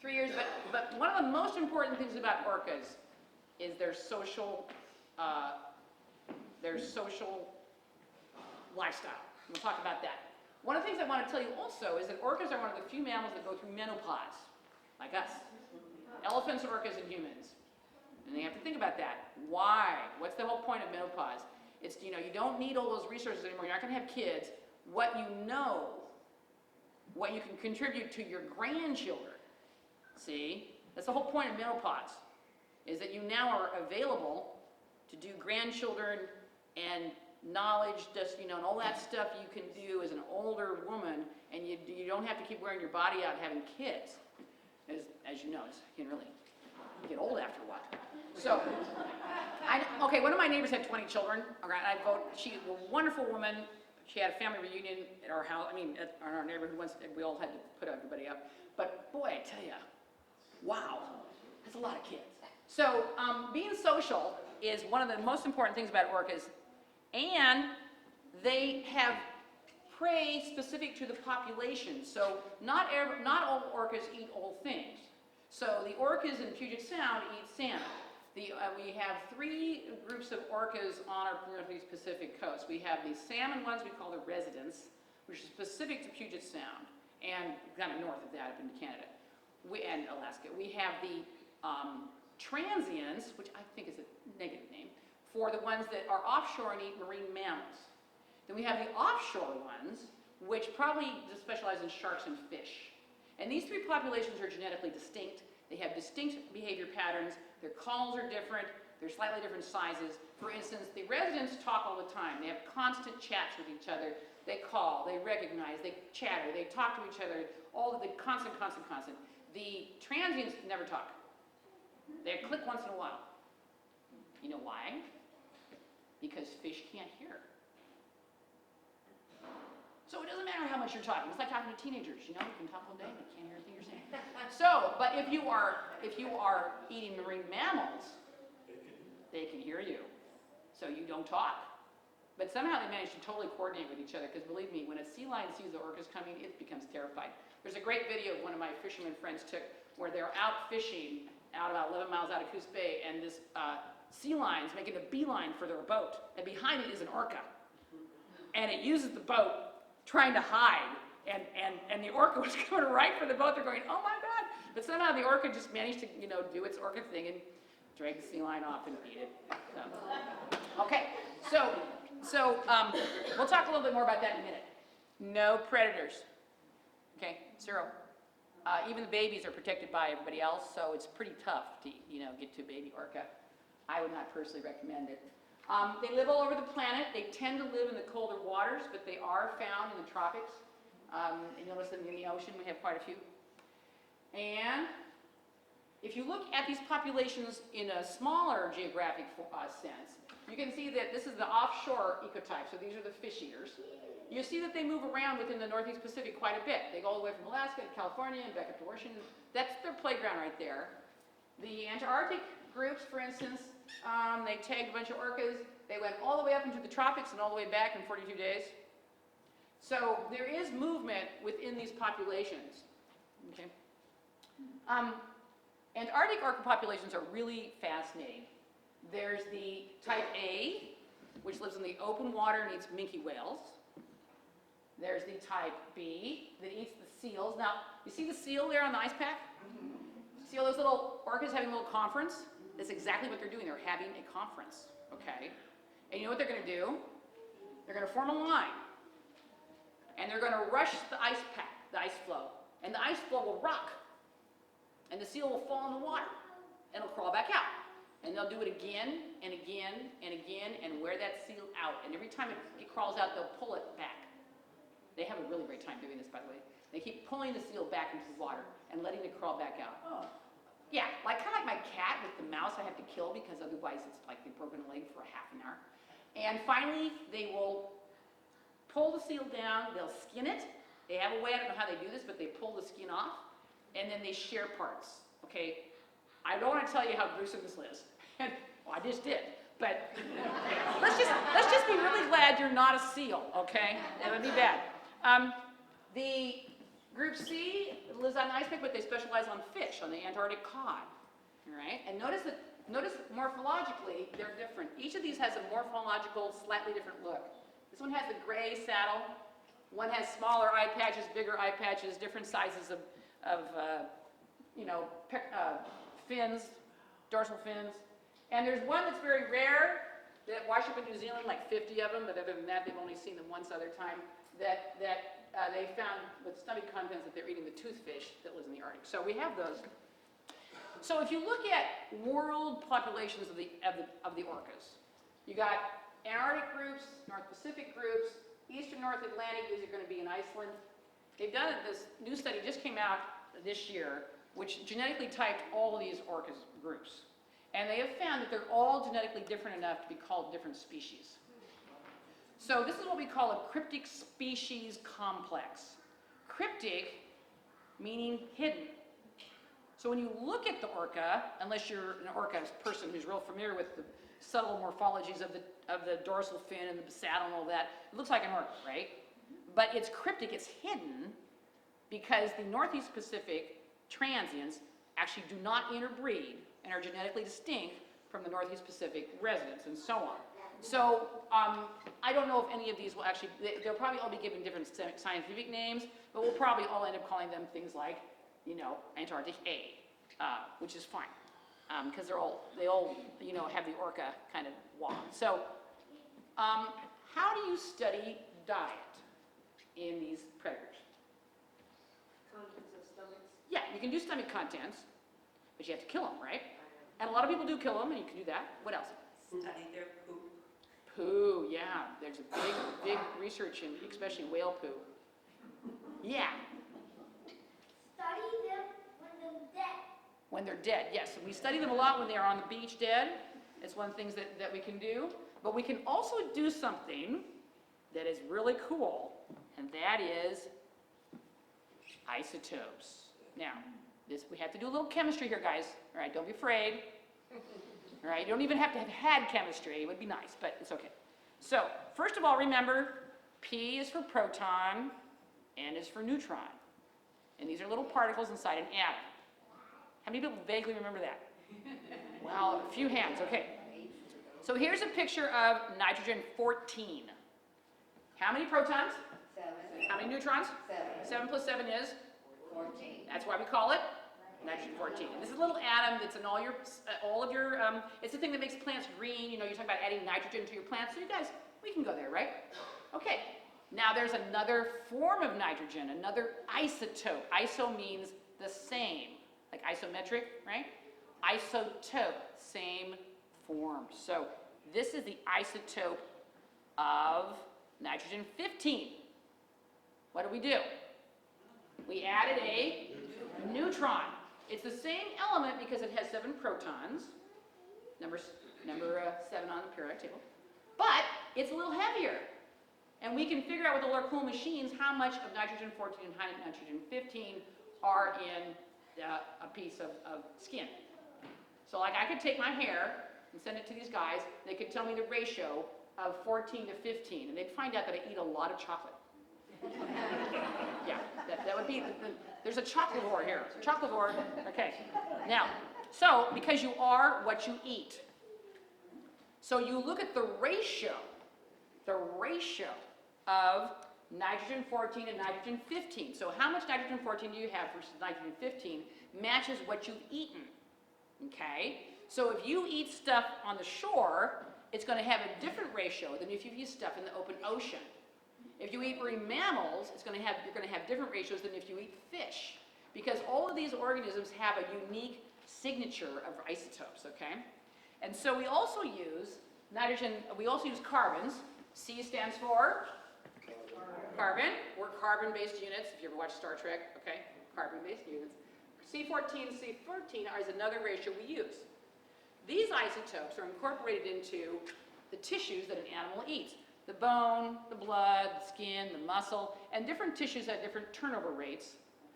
3 years. But one of the most important things about orcas is their social lifestyle. We'll talk about that. One of the things I want to tell you also is that orcas are one of the few mammals that go through menopause, like us. Elephants, orcas, and humans. And you have to think about that. Why? What's the whole point of menopause? It's, you don't need all those resources anymore. You're not going to have kids. What you know, what you can contribute to your grandchildren. See? That's the whole point of menopause, is that you now are available to do grandchildren and knowledge, just, and all that stuff you can do as an older woman, and you don't have to keep wearing your body out having kids. As you know, you can really get old after a while. So, okay, one of my neighbors had 20 children. She was a wonderful woman. She had a family reunion at our house, at our neighborhood once, we all had to put everybody up. But boy, I tell you, wow, that's a lot of kids. So being social is one of the most important things about orcas, and they have prey specific to the population. So not all orcas eat all things. So the orcas in Puget Sound eat salmon. We have 3 groups of orcas on our Northeast Pacific coast. We have the salmon ones we call the residents, which is specific to Puget Sound, and kind of north of that up into Canada and Alaska. We have the transients, which I think is a negative name, for the ones that are offshore and eat marine mammals. Then we have the offshore ones, which probably just specialize in sharks and fish. And these 3 populations are genetically distinct. They have distinct behavior patterns. Their calls are different. They're slightly different sizes. For instance, the residents talk all the time. They have constant chats with each other. They call, they recognize, they chatter, they talk to each other, all of the constant. The transients never talk. They click once in a while. You know why? Because fish can't hear. So it doesn't matter how much you're talking. It's like talking to teenagers, you can talk all day, but can't hear anything you're saying. So, but if you are eating marine mammals, they can hear you. So you don't talk. But somehow they manage to totally coordinate with each other, because believe me, when a sea lion sees the orcas coming, it becomes terrified. There's a great video one of my fisherman friends took where they're out fishing out about 11 miles out of Coos Bay, and this sea lion's making a beeline for their boat, and behind it is an orca. And it uses the boat trying to hide, and the orca was coming right for the boat. They're going, oh my God. But somehow the orca just managed to, do its orca thing and drag the sea lion off and eat it. So, okay, so we'll talk a little bit more about that in a minute. No predators. Okay, 0. Even the babies are protected by everybody else, so it's pretty tough to, get to a baby orca. I would not personally recommend it. They live all over the planet. They tend to live in the colder waters, but they are found in the tropics. You notice them in the ocean, we have quite a few. And if you look at these populations in a smaller geographic sense, you can see that this is the offshore ecotype, so these are the fish eaters. You see that they move around within the Northeast Pacific quite a bit. They go all the way from Alaska to California and back up to Washington. That's their playground right there. The Antarctic groups, for instance, they tagged a bunch of orcas. They went all the way up into the tropics and all the way back in 42 days. So there is movement within these populations. Okay. Antarctic orca populations are really fascinating. There's the type A, which lives in the open water and eats minke whales. There's the type B that eats the seals. Now, you see the seal there on the ice pack? See all those little orcas having a little conference? That's exactly what they're doing. They're having a conference, okay? And you know what they're going to do? They're going to form a line. And they're going to rush the ice pack, the ice flow. And the ice flow will rock. And the seal will fall in the water. And it'll crawl back out. And they'll do it again and again and again and wear that seal out. And every time it crawls out, they'll pull it back. They have a really great time doing this, by the way. They keep pulling the seal back into the water and letting it crawl back out. Oh. Yeah, kind of like my cat with the mouse I have to kill because otherwise it's like they've broken a leg for a half an hour. And finally, they will pull the seal down, they'll skin it. They have a way, I don't know how they do this, but they pull the skin off, and then they share parts, okay? I don't want to tell you how gruesome this is. Well, I just did, but let's just be really glad you're not a seal, okay? It would be bad. The group C lives on the ice pack, but they specialize on fish, on the Antarctic cod, all right? And notice morphologically, they're different. Each of these has a morphological, slightly different look. This one has a gray saddle. One has smaller eye patches, bigger eye patches, different sizes of fins, dorsal fins. And there's one that's very rare that wash up in New Zealand, like 50 of them, but other than that, they've only seen them once other time, that they found with stomach contents that they're eating the toothfish that lives in the Arctic. So we have those. So if you look at world populations of the orcas, you got Antarctic groups, North Pacific groups, Eastern North Atlantic, these are going to be in Iceland, they've done this new study just came out this year, which genetically typed all these orca groups. And they have found that they're all genetically different enough to be called different species. So this is what we call a cryptic species complex. Cryptic meaning hidden. So when you look at the orca, unless you're an orca person who's real familiar with the subtle morphologies of the dorsal fin and the saddle and all that, it looks like an orca, right? But it's cryptic, it's hidden, because the Northeast Pacific transients actually do not interbreed and are genetically distinct from the Northeast Pacific residents and so on. So I don't know if any of these will actually, they'll probably all be given different scientific names, but we'll probably all end up calling them things like, you know, Antarctic A, which is fine, because they all, you know, have the orca kind of walk. So how do you study diet in these predators? Contents of stomachs. Yeah, you can do stomach contents, but you have to kill them, right? And a lot of people do kill them, and you can do that. What else? Study their poop. Poo, yeah. There's a big research in, especially whale poo. Yeah, Study them when they're dead. when they're dead, yes. We study them a lot when they're on the beach dead. It's one of the things that we can do. But we can also do something that is really cool, and that is isotopes. Now, we have to do a little chemistry here, guys. All right, don't be afraid. All right, you don't even have to have had chemistry. It would be nice, but it's okay. So, first of all, remember, P is for proton, N is for neutron. And these are little particles inside an atom. How many people vaguely remember that? Well, a few hands, okay. So here's a picture of nitrogen-14. How many protons? 7. How many neutrons? 7. 7 plus 7 is? 14. That's why we call it nitrogen-14. And this is a little atom that's in all of your, it's the thing that makes plants green. You know, you talk about adding nitrogen to your plants. So you guys, we can go there, right? Okay. Now there's another form of nitrogen, another isotope. Iso means the same, like isometric, right? Isotope, same form. So this is the isotope of nitrogen-15. What do? We added a neutron. It's the same element because it has 7 protons, number 7 on the periodic table, but it's a little heavier. And we can figure out with the little cool machines how much of nitrogen-14 and nitrogen-15 are in a piece of skin. So like I could take my hair and send it to these guys, they could tell me the ratio of 14 to 15, and they'd find out that I eat a lot of chocolate. Yeah, that would be, there's a chocolivore here. Chocolivore, okay. Now, so because you are what you eat, so you look at the ratio of nitrogen-14 and nitrogen-15. So how much nitrogen-14 do you have versus nitrogen-15 matches what you've eaten, okay? So if you eat stuff on the shore, it's going to have a different ratio than if you eat stuff in the open ocean. If you eat marine mammals, you're going to have different ratios than if you eat fish, because all of these organisms have a unique signature of isotopes, okay? And so we also use carbons. C stands for carbon. We're carbon-based units, if you ever watch Star Trek, okay? Carbon-based units. C14 and C14 is another ratio we use. These isotopes are incorporated into the tissues that an animal eats. The bone, the blood, the skin, the muscle, and different tissues have different turnover rates.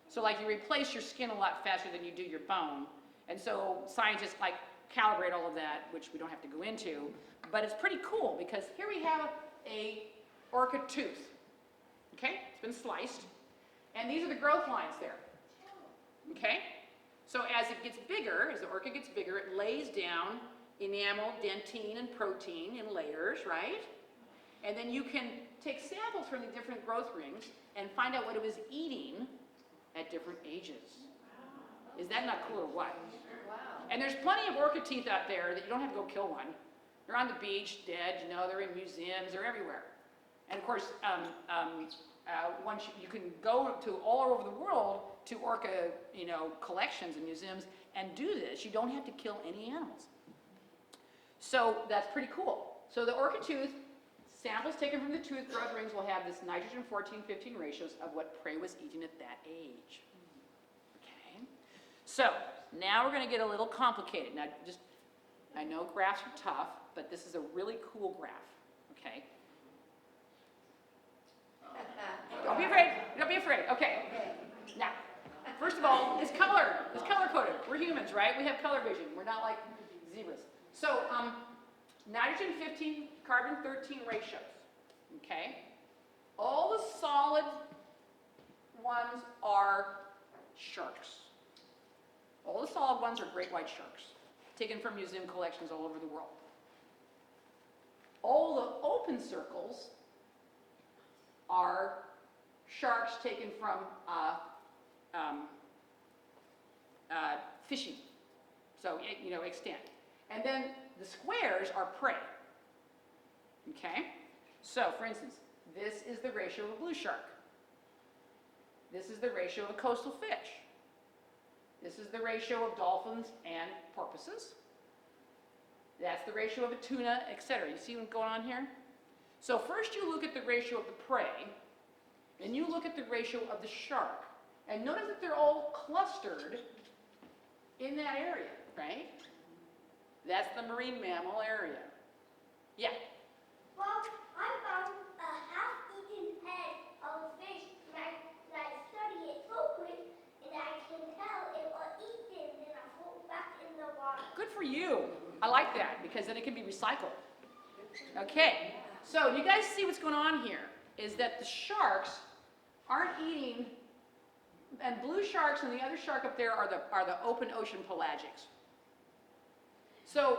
So like you replace your skin a lot faster than you do your bone. And so scientists like calibrate all of that, which we don't have to go into, but it's pretty cool because here we have a orca tooth, okay? It's been sliced, and these are the growth lines there, okay? So as it gets bigger, as the orca gets bigger, it lays down enamel, dentine, and protein in layers, right? And then you can take samples from the different growth rings and find out what it was eating at different ages. Is that not cool or what? Wow. And there's plenty of orca teeth out there that you don't have to go kill one. They're on the beach, dead, you know, they're in museums, they're everywhere. And of course, once you can go to all over the world to orca, you know, collections and museums and do this. You don't have to kill any animals. So that's pretty cool. So the orca tooth, Samples taken from the tooth growth rings will have this nitrogen 14-15 ratios of what prey was eating at that age. Okay? So, now we're going to get a little complicated. Now, I know graphs are tough, but this is a really cool graph. Okay? Don't be afraid. Don't be afraid. Okay. Now, first of all, it's color. It's color coded. We're humans, right? We have color vision. We're not like zebras. So, nitrogen 15, carbon 13 ratios. Okay? All the solid ones are sharks. All the solid ones are great white sharks, taken from museum collections all over the world. All the open circles are sharks taken from fishing, so, extant. And then the squares are prey. Okay? So, for instance, this is the ratio of a blue shark. This is the ratio of a coastal fish. This is the ratio of dolphins and porpoises. That's the ratio of a tuna, etc. You see what's going on here? So first you look at the ratio of the prey, and you look at the ratio of the shark. And notice that they're all clustered in that area, right? That's the marine mammal area. Yeah. Well, I found a half-eaten head of a fish, and I study it so quick, and I can tell it will eat it, and I put it back in the water. Good for you. I like that, because then it can be recycled. Okay, so you guys see what's going on here, is that the sharks aren't eating, and blue sharks and the other shark up there are the open ocean pelagics. So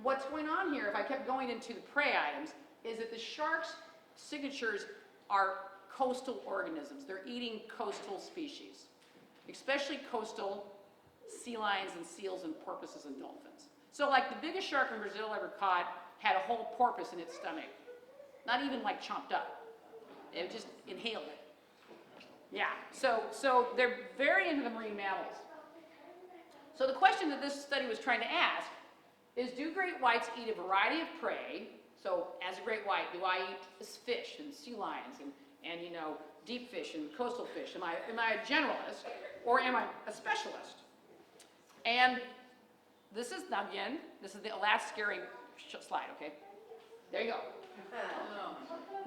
what's going on here, if I kept going into the prey items, is that the sharks' signatures are coastal organisms. They're eating coastal species, especially coastal sea lions and seals and porpoises and dolphins. So like the biggest shark in Brazil ever caught had a whole porpoise in its stomach. Not even like chomped up. It just inhaled it. Yeah, so they're very into the marine mammals. So the question that this study was trying to ask is, do great whites eat a variety of prey? So as a great white, do I eat fish and sea lions and deep fish and coastal fish? Am I a generalist or am I a specialist? And this is, now again, this is the last scary slide, okay? There you go.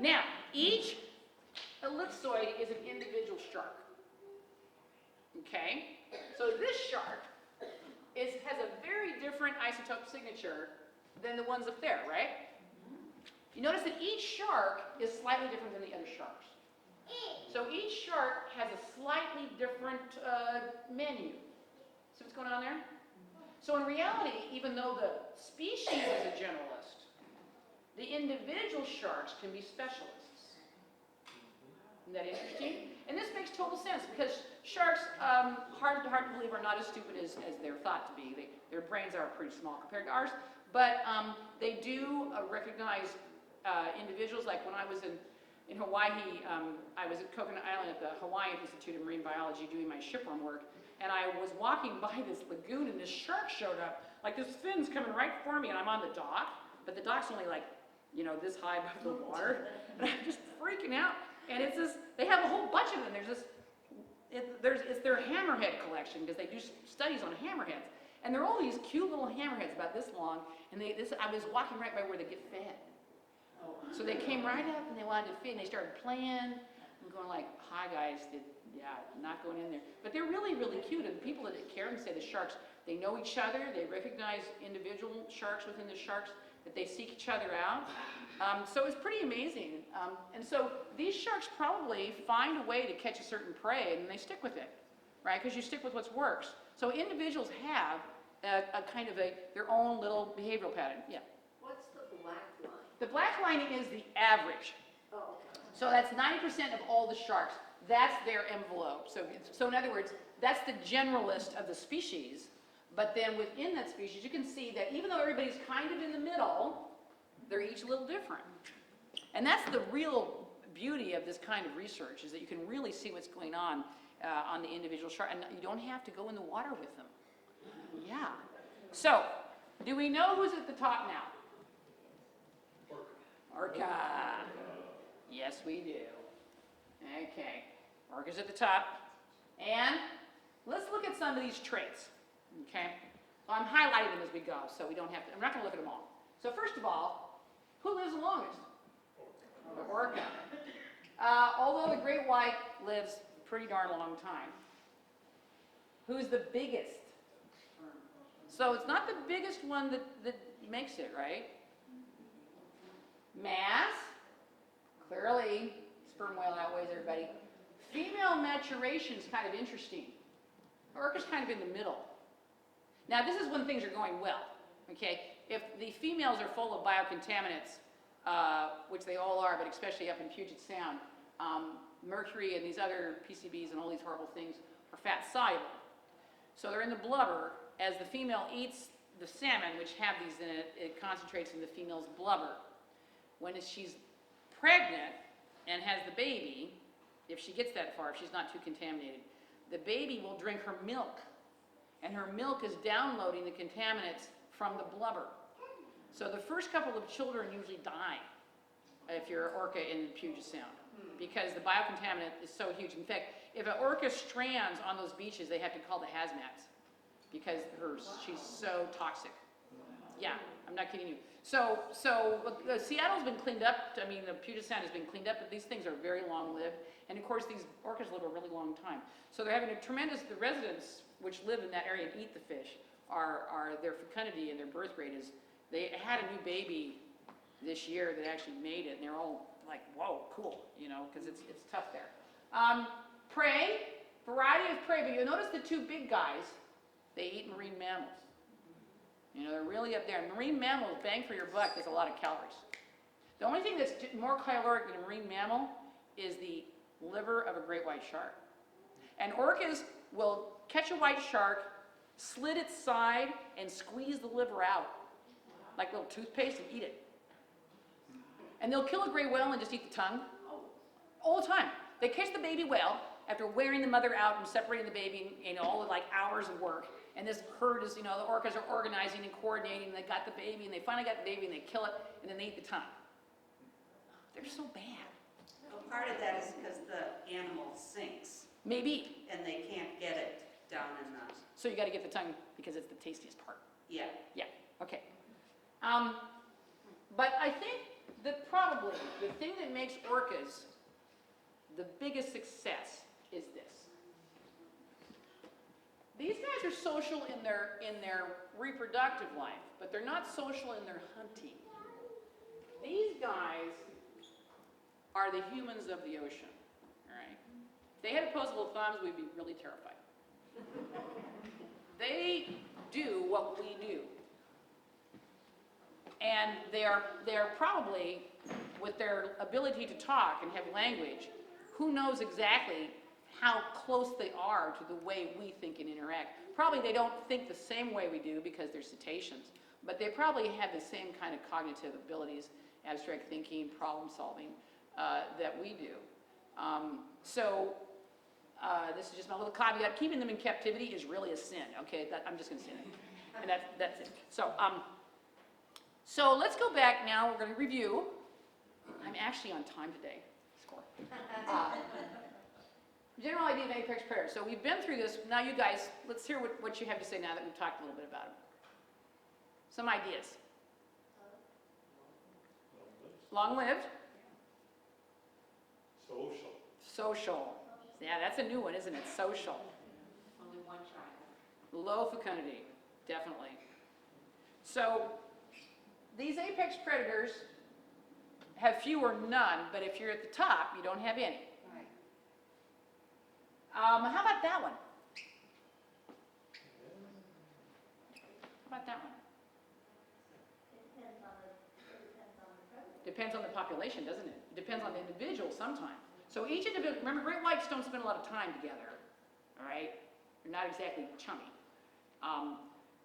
Now, each ellipsoid is an individual shark. Okay? So this shark has a very different isotope signature than the ones up there, right? You notice that each shark is slightly different than the other sharks. So each shark has a slightly different menu. See what's going on there? So in reality, even though the species is a generalist, the individual sharks can be specialists. Isn't that interesting? And this makes total sense because sharks, hard to believe, are not as stupid as they're thought to be. Their brains are pretty small compared to ours, but they do recognize individuals. Like when I was in Hawaii, I was at Coconut Island at the Hawaiian Institute of Marine Biology doing my shipworm work, and I was walking by this lagoon, and this shark showed up. Like this fin's coming right for me, and I'm on the dock, but the dock's only like, this high above the water, and I'm just freaking out. And it's this, they have a whole bunch of them. It's their hammerhead collection, because they do studies on hammerheads. And they're all these cute little hammerheads about this long, and I was walking right by where they get fed. So they came right up and they wanted to feed, and they started playing. I'm going like, hi guys, not going in there. But they're really, really cute, and the people that care and say the sharks, they know each other, they recognize individual sharks within the sharks, that they seek each other out. So it's pretty amazing. And so these sharks probably find a way to catch a certain prey, and they stick with it, right? Because you stick with what works. So individuals have a kind of their own little behavioral pattern. Yeah. What's the black line? The black line is the average. Oh, okay. So that's 90% of all the sharks. That's their envelope. So in other words, that's the generalist of the species. But then within that species, you can see that even though everybody's kind of in the middle, they're each a little different. And that's the real beauty of this kind of research, is that you can really see what's going on the individual shark, and you don't have to go in the water with them. Yeah. So, do we know who's at the top now? Orca. Yes, we do. Okay, orca's at the top. And let's look at some of these traits, okay? Well, I'm highlighting them as we go, so we don't have to, I'm not gonna look at them all. So first of all, who lives the longest? The orca. Although the great white lives a pretty darn long time. Who's the biggest? So it's not the biggest one that makes it, right? Mass, clearly, sperm whale outweighs everybody. Female maturation is kind of interesting. Orca's kind of in the middle. Now this is when things are going well, okay? If the females are full of biocontaminants, which they all are, but especially up in Puget Sound, mercury and these other PCBs and all these horrible things are fat soluble. So they're in the blubber. As the female eats the salmon, which have these in it, it concentrates in the female's blubber. When she's pregnant and has the baby, if she gets that far, if she's not too contaminated, the baby will drink her milk. And her milk is downloading the contaminants from the blubber. So the first couple of children usually die if you're an orca in Puget Sound, because the biocontaminant is so huge. In fact, if an orca strands on those beaches, they have to call the hazmats because she's so toxic. Yeah, I'm not kidding you. So Seattle's been cleaned up. I mean, the Puget Sound has been cleaned up, but these things are very long-lived. And of course, these orcas live a really long time. So they're having a tremendous, the residents which live in that area and eat the fish their fecundity and their birth rate is, they had a new baby this year that actually made it, and they're all like, whoa, cool, you know, because it's tough there. Prey, variety of prey, but you'll notice the two big guys, they eat marine mammals. You know, they're really up there. Marine mammals, bang for your buck, there's a lot of calories. The only thing that's more caloric than a marine mammal is the liver of a great white shark. And orcas will catch a white shark, slit its side, and squeeze the liver out like little toothpaste and eat it. And they'll kill a gray whale and just eat the tongue all the time. They catch the baby whale after wearing the mother out and separating the baby in all the like hours of work. And this herd is, you know, the orcas are organizing and coordinating, and they got the baby, and they finally got the baby, and they kill it, and then they eat the tongue. They're so bad. Well, part of that is because the animal sinks, Maybe. and they can't get it down in the, So you got to get the tongue because it's the tastiest part. yeah. Yeah, okay. But I think that probably the thing that makes orcas the biggest success is this. These guys are social in their reproductive life, but they're not social in their hunting. These guys are the humans of the ocean, all right? If they had opposable thumbs, we'd be really terrified. They do what we do. And they are probably, with their ability to talk and have language, who knows exactly how close they are to the way we think and interact. Probably they don't think the same way we do because they're cetaceans, but they probably have the same kind of cognitive abilities, abstract thinking, problem solving, that we do. This is just my little caveat. Keeping them in captivity is really a sin, okay? I'm just going to say that. And that's it. So let's go back now. We're going to review. I'm actually on time today. Score. General idea of apex predators. So we've been through this. Now you guys, let's hear what you have to say now that we've talked a little bit about them. Some ideas. Long-lived. Social. Social. Yeah, that's a new one, isn't it? Social. Only one child. Low fecundity, definitely. So these apex predators have few or none, but if you're at the top, you don't have any. Right. How about that one? How about that one? Depends on the population, doesn't it? It depends on the individual sometimes. So each individual, remember, great whites don't spend a lot of time together, all right? They're not exactly chummy.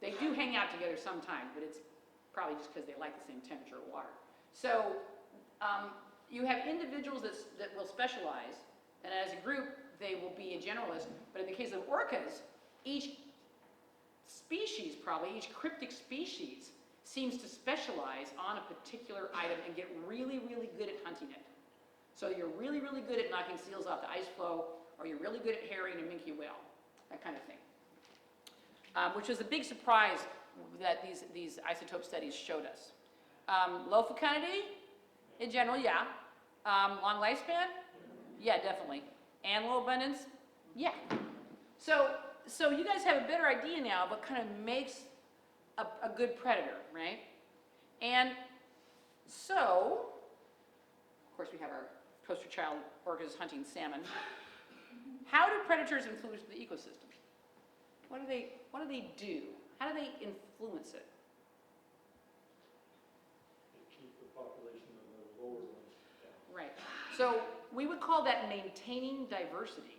They do hang out together sometimes, but it's probably just because they like the same temperature of water. So you have individuals that will specialize, and as a group, they will be a generalist. But in the case of orcas, each species, probably, each cryptic species seems to specialize on a particular item and get really, really good at hunting it. So you're really, really good at knocking seals off the ice floe, or you're really good at herring a minke whale, that kind of thing. Which was a big surprise that these isotope studies showed us. Low fecundity, in general, yeah. Long lifespan, yeah, definitely. Animal abundance, yeah. So you guys have a better idea now of what kind of makes a good predator, right? And so, of course, we have our poster child orcas hunting salmon. How do predators influence the ecosystem? What do they do? How do they influence it? They keep the population of the lower ones down. Right. So we would call that maintaining diversity.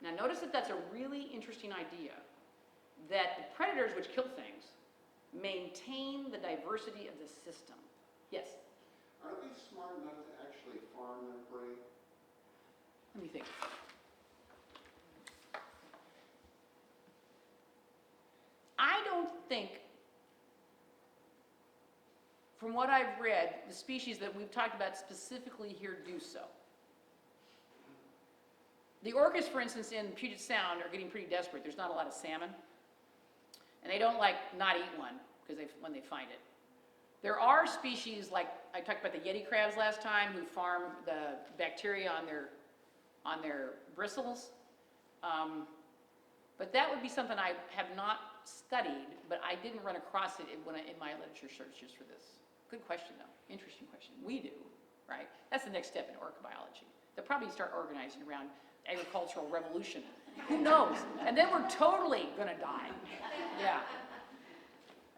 Now notice that that's a really interesting idea, that the predators which kill things maintain the diversity of the system. Yes? Are they smart enough to actually farm their prey? Let me think. I don't think, from what I've read, the species that we've talked about specifically here do so. The orcas, for instance, in Puget Sound are getting pretty desperate. There's not a lot of salmon. And they don't like not eat one because when they find it. There are species like, I talked about the Yeti crabs last time, who farm the bacteria on their bristles. But that would be something I have not studied, but I didn't run across it in my literature searches for this. Good question, though. Interesting question. We do, right? That's the next step in orca biology. They'll probably start organizing around agricultural revolution. Who knows? And then we're totally going to die. Yeah.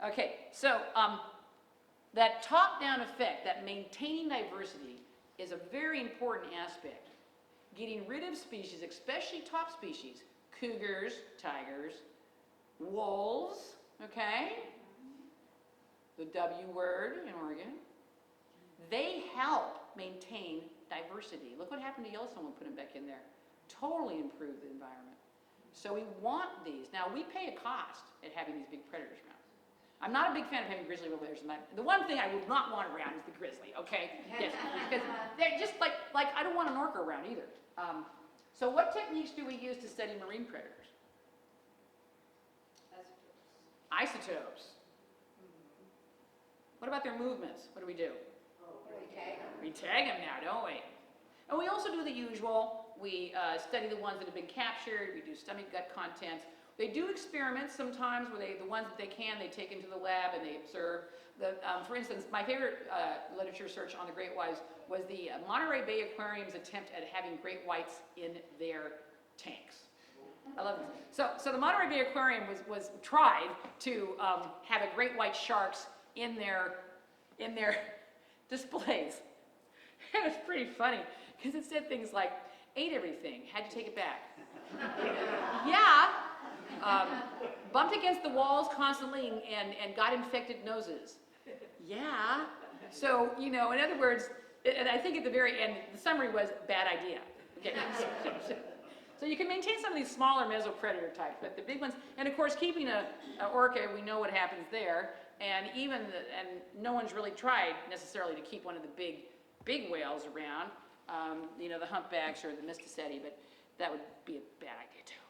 Okay, so that top-down effect, that maintaining diversity, is a very important aspect. Getting rid of species, especially top species, cougars, tigers, wolves, okay? The W word in Oregon. They help maintain diversity. Look what happened to Yellowstone when we put them back in there. Totally improved the environment. So we want these. Now, we pay a cost at having these big predators around. I'm not a big fan of having grizzly bears. The one thing I would not want around is the grizzly, okay? Yes, because they're just like I don't want an orca around either. So what techniques do we use to study marine predators? Isotopes. What about their movements? What do? We tag them now, don't we? And we also do the usual. We study the ones that have been captured. We do stomach gut contents. They do experiments sometimes where the ones that they take into the lab and they observe. For instance, my favorite literature search on the great whites was the Monterey Bay Aquarium's attempt at having great whites in their tanks. I love it. So the Monterey Bay Aquarium was tried to have a great white sharks in their displays. It was pretty funny because it said things like, ate everything, had to take it back. Yeah. Bumped against the walls constantly and got infected noses. Yeah. So, in other words, and I think at the very end, the summary was bad idea. Okay. So you can maintain some of these smaller mesopredator types, but the big ones, and of course keeping a orca, we know what happens there, and no one's really tried necessarily to keep one of the big whales around, the humpbacks or the mysticetti, but that would be a bad idea too.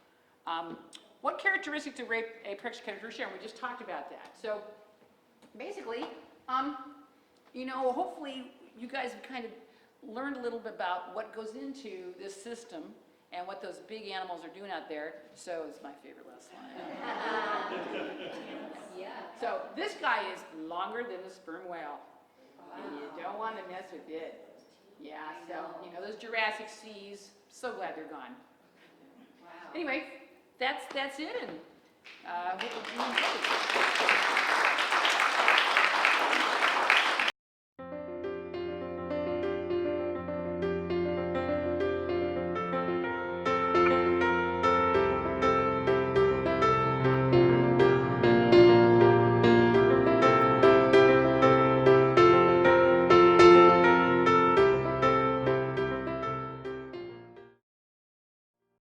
What characteristics do apex predators share? And we just talked about that. So basically, hopefully you guys have kind of learned a little bit about what goes into this system and what those big animals are doing out there. So it's my favorite last line. Yeah. So this guy is longer than the sperm whale. And you don't want to mess with it. Yeah, so, those Jurassic Seas, so glad they're gone. Wow. Anyway, that's it, and hope you enjoyed it.